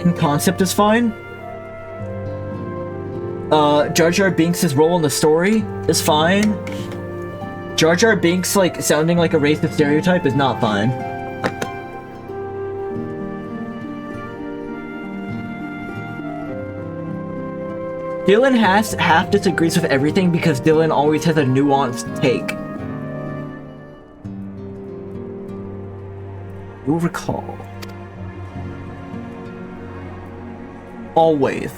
in concept is fine. Jar Jar Binks' role in the story is fine. Jar Jar Binks, like, sounding like a racist stereotype is not fine. Dylan half disagrees with everything because Dylan always has a nuanced take. You'll recall. Always.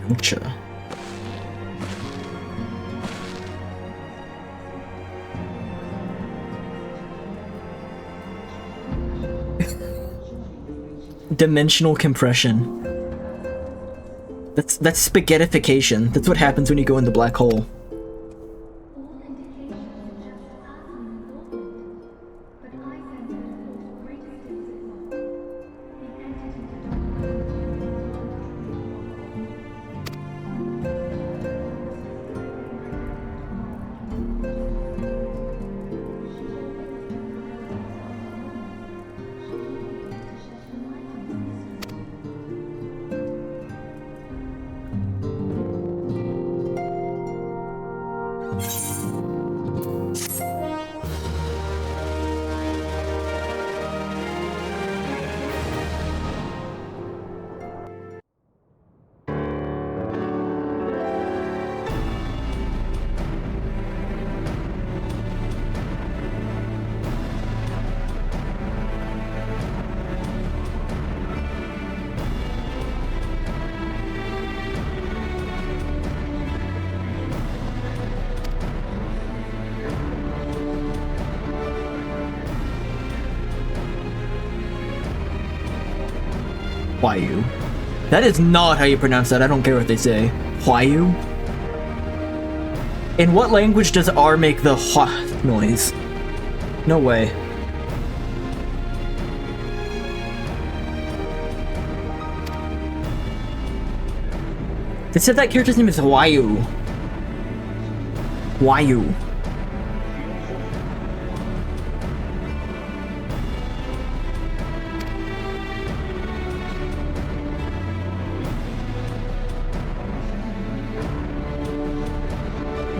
Gotcha. Dimensional compression. That's spaghettification. That's what happens when you go in the black hole. Huayu. That is not how you pronounce that. I don't care what they say. Huayu? In what language does R make the hua noise? No way. They said that character's name is Huayu. Huayu.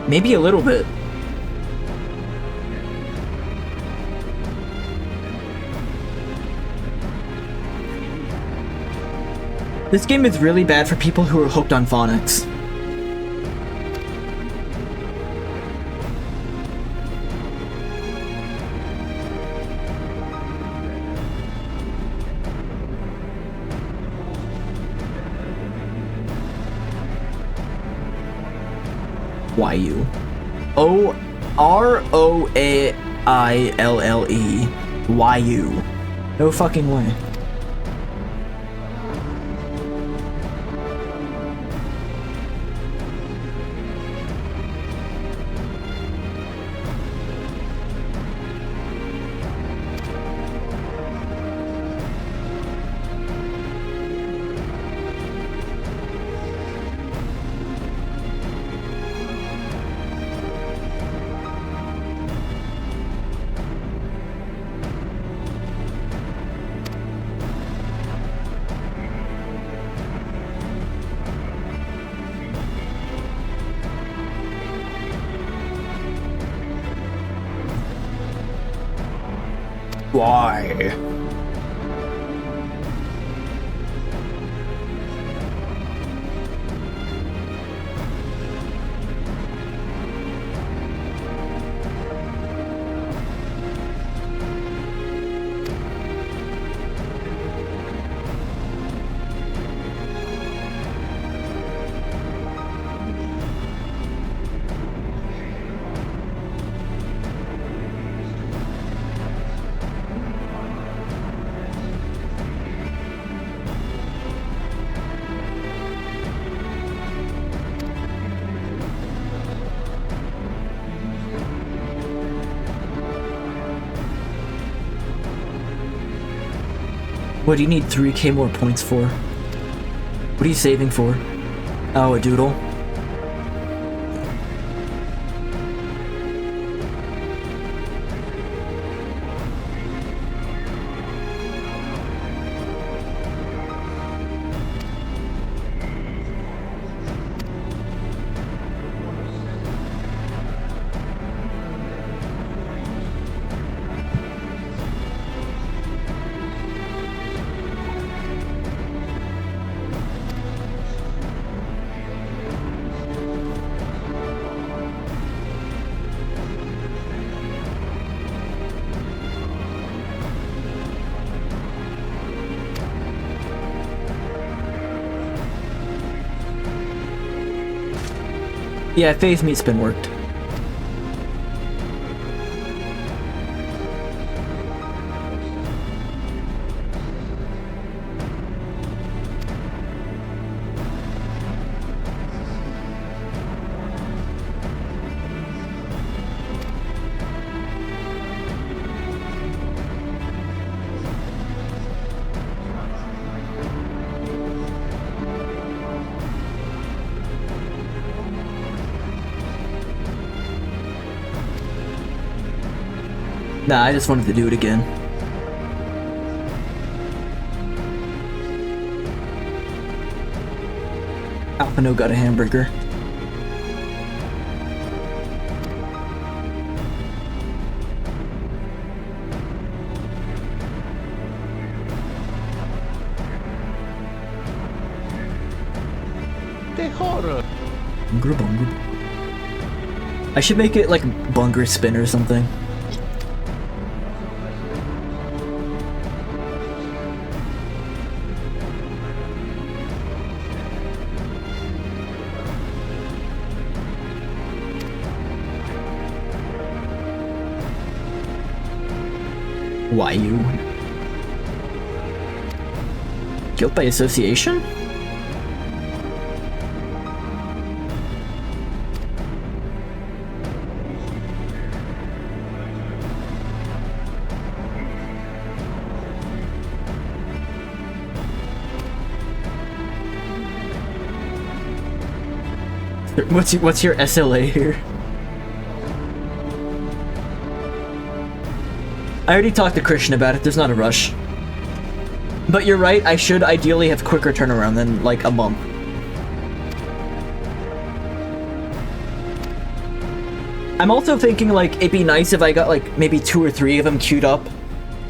Maybe a little bit. This game is really bad for people who are hooked on phonics. Huayu. O-R-O-A-I-L-L-E. Huayu. No fucking way. Why? What do you need 3k more points for? What are you saving for? Oh, a doodle? Yeah, phase meat spin worked. Nah, I just wanted to do it again. Alphino got a hamburger. The horror. Bunger, bunger. I should make it like bunger spin or something. Why you? Guilt by association? What's your SLA here? I already talked to Christian about it, there's not a rush. But you're right, I should ideally have quicker turnaround than like a month. I'm also thinking like it'd be nice if I got like maybe 2 or 3 of them queued up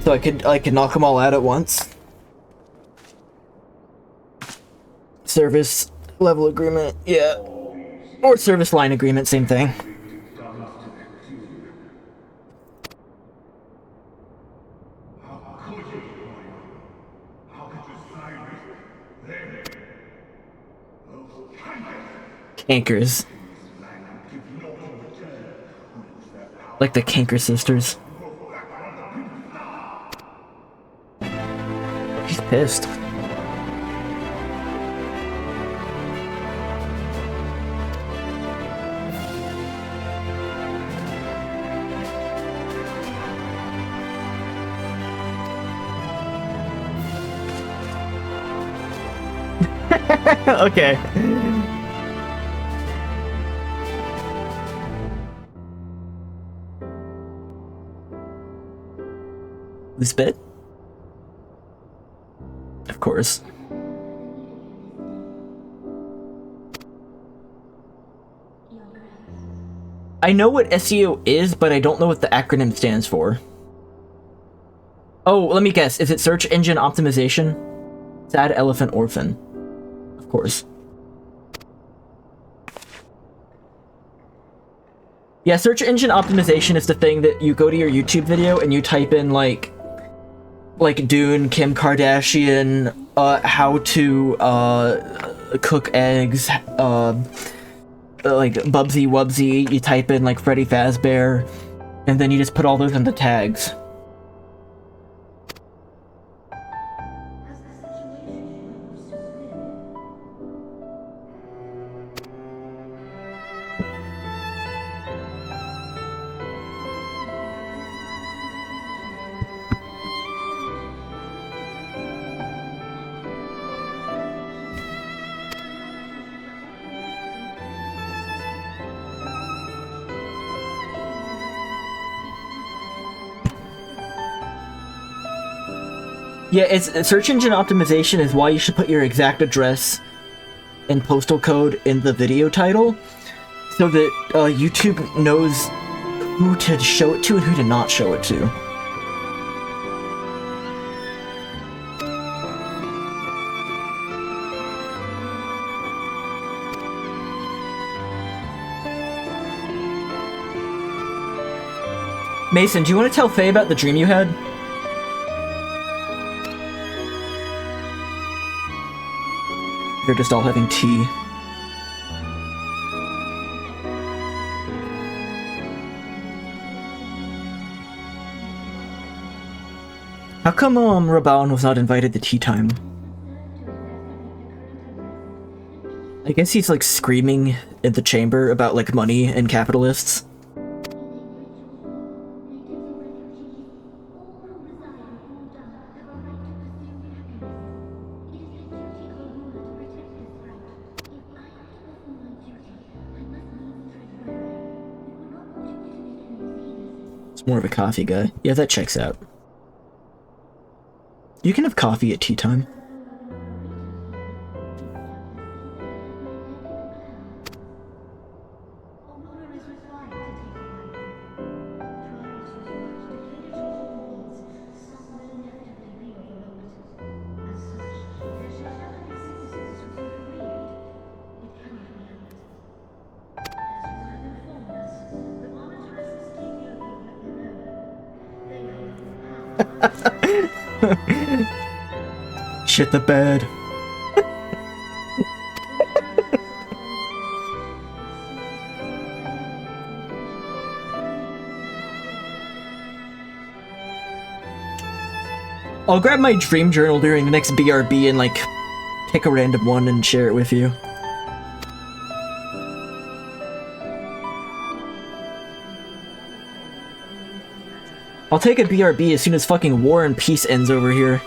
so I could knock them all out at once. Service level agreement, yeah. Or service line agreement, same thing. Cankers. Like the Canker sisters. He's pissed. Okay. This bit? Of course. I know what SEO is, but I don't know what the acronym stands for. Oh, let me guess. Is it search engine optimization? Sad elephant orphan. Of course. Yeah, search engine optimization is the thing that you go to your YouTube video and you type in like Dune, Kim Kardashian, how to cook eggs, like Bubsy Wubsy, you type in like Freddy Fazbear, and then you just put all those into tags. Yeah, it's search engine optimization is why you should put your exact address and postal code in the video title, so that YouTube knows who to show it to and who to not show it to. Mason, do you want to tell Faye about the dream you had? They're just all having tea. How come Rabaun was not invited to tea time? I guess he's like screaming in the chamber about like money and capitalists. It's more of a coffee guy. Yeah, that checks out. You can have coffee at tea time. Shit the bed. I'll grab my dream journal during the next BRB and like pick a random one and share it with you. I'll take a BRB as soon as fucking War and Peace ends over here.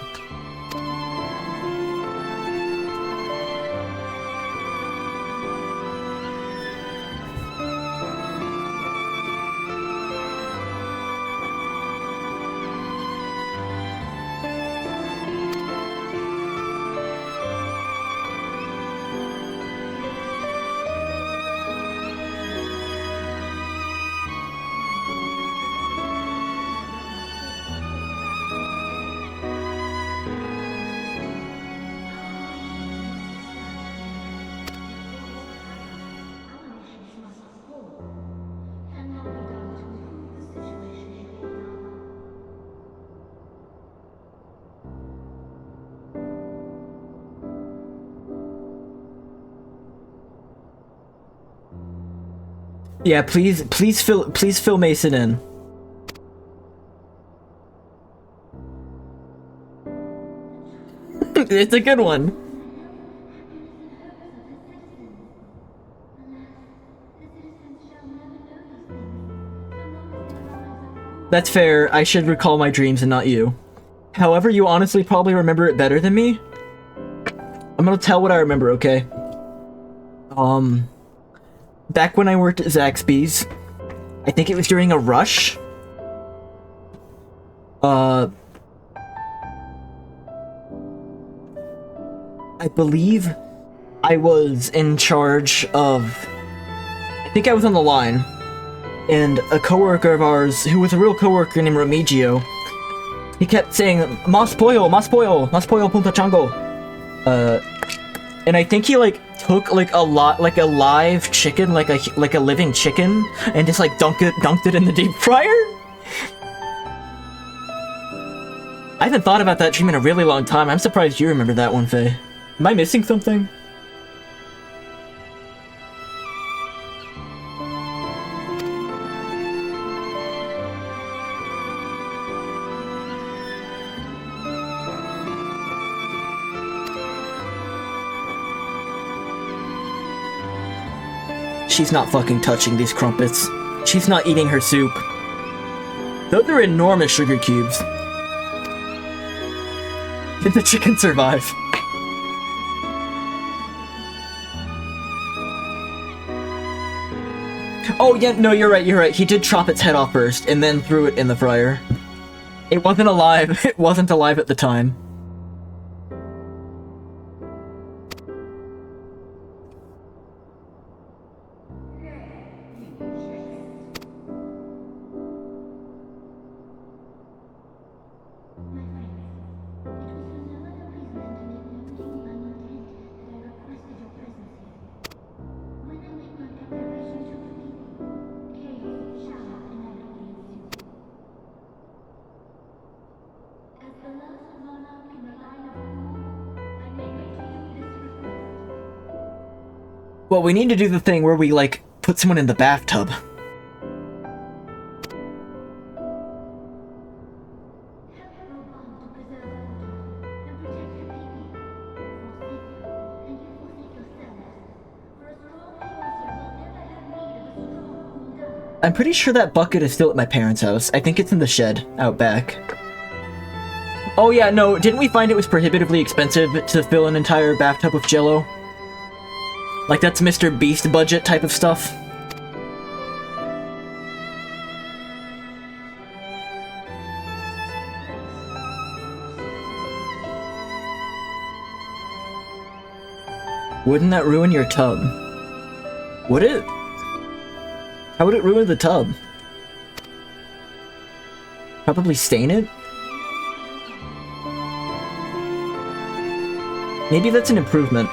Yeah, please fill Mason in. It's a good one. That's fair. I should recall my dreams and not you. However, you honestly probably remember it better than me. I'm gonna tell what I remember, okay? Back when I worked at Zaxby's, I think it was during a rush. I believe I was in charge of... I think I was on the line, and a coworker of ours, who was a real coworker named Remigio, he kept saying, Mas pollo, punta chango. And I think he like took like a live chicken, like a living chicken, and just like dunked it in the deep fryer. I haven't thought about that dream in a really long time. I'm surprised you remember that one, Faye. Am I missing something? She's not fucking touching these crumpets. She's not eating her soup. Those are enormous sugar cubes. Did the chicken survive? Oh yeah, no, you're right. He did chop its head off first, and then threw it in the fryer. It wasn't alive. It wasn't alive at the time. Well, we need to do the thing where we, like, put someone in the bathtub. I'm pretty sure that bucket is still at my parents' house. I think it's in the shed out back. Oh yeah, no, didn't we find it was prohibitively expensive to fill an entire bathtub with Jell-O? Like, that's Mr. Beast budget type of stuff. Wouldn't that ruin your tub? Would it? How would it ruin the tub? Probably stain it? Maybe that's an improvement.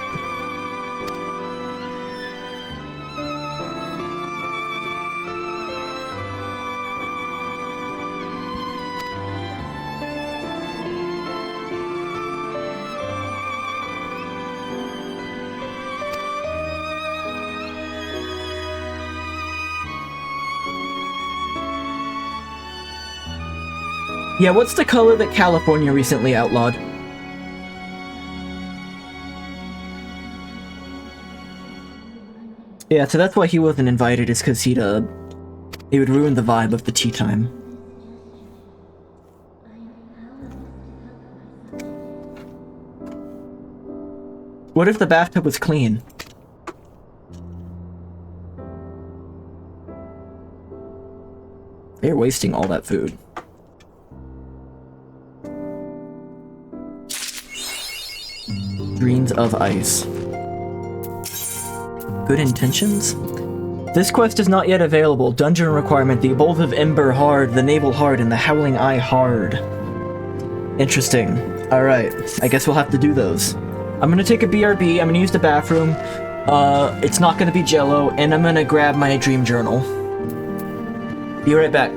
Yeah, what's the color that California recently outlawed? Yeah, so that's why he wasn't invited, is because he would ruin the vibe of the tea time. What if the bathtub was clean? They're wasting all that food. Dreams of Ice. Good intentions? This quest is not yet available. Dungeon requirement, the Evolve Ember hard, the Navel hard, and the Howling Eye hard. Interesting. Alright, I guess we'll have to do those. I'm gonna take a BRB, I'm gonna use the bathroom. It's not gonna be Jell-O, and I'm gonna grab my dream journal. Be right back.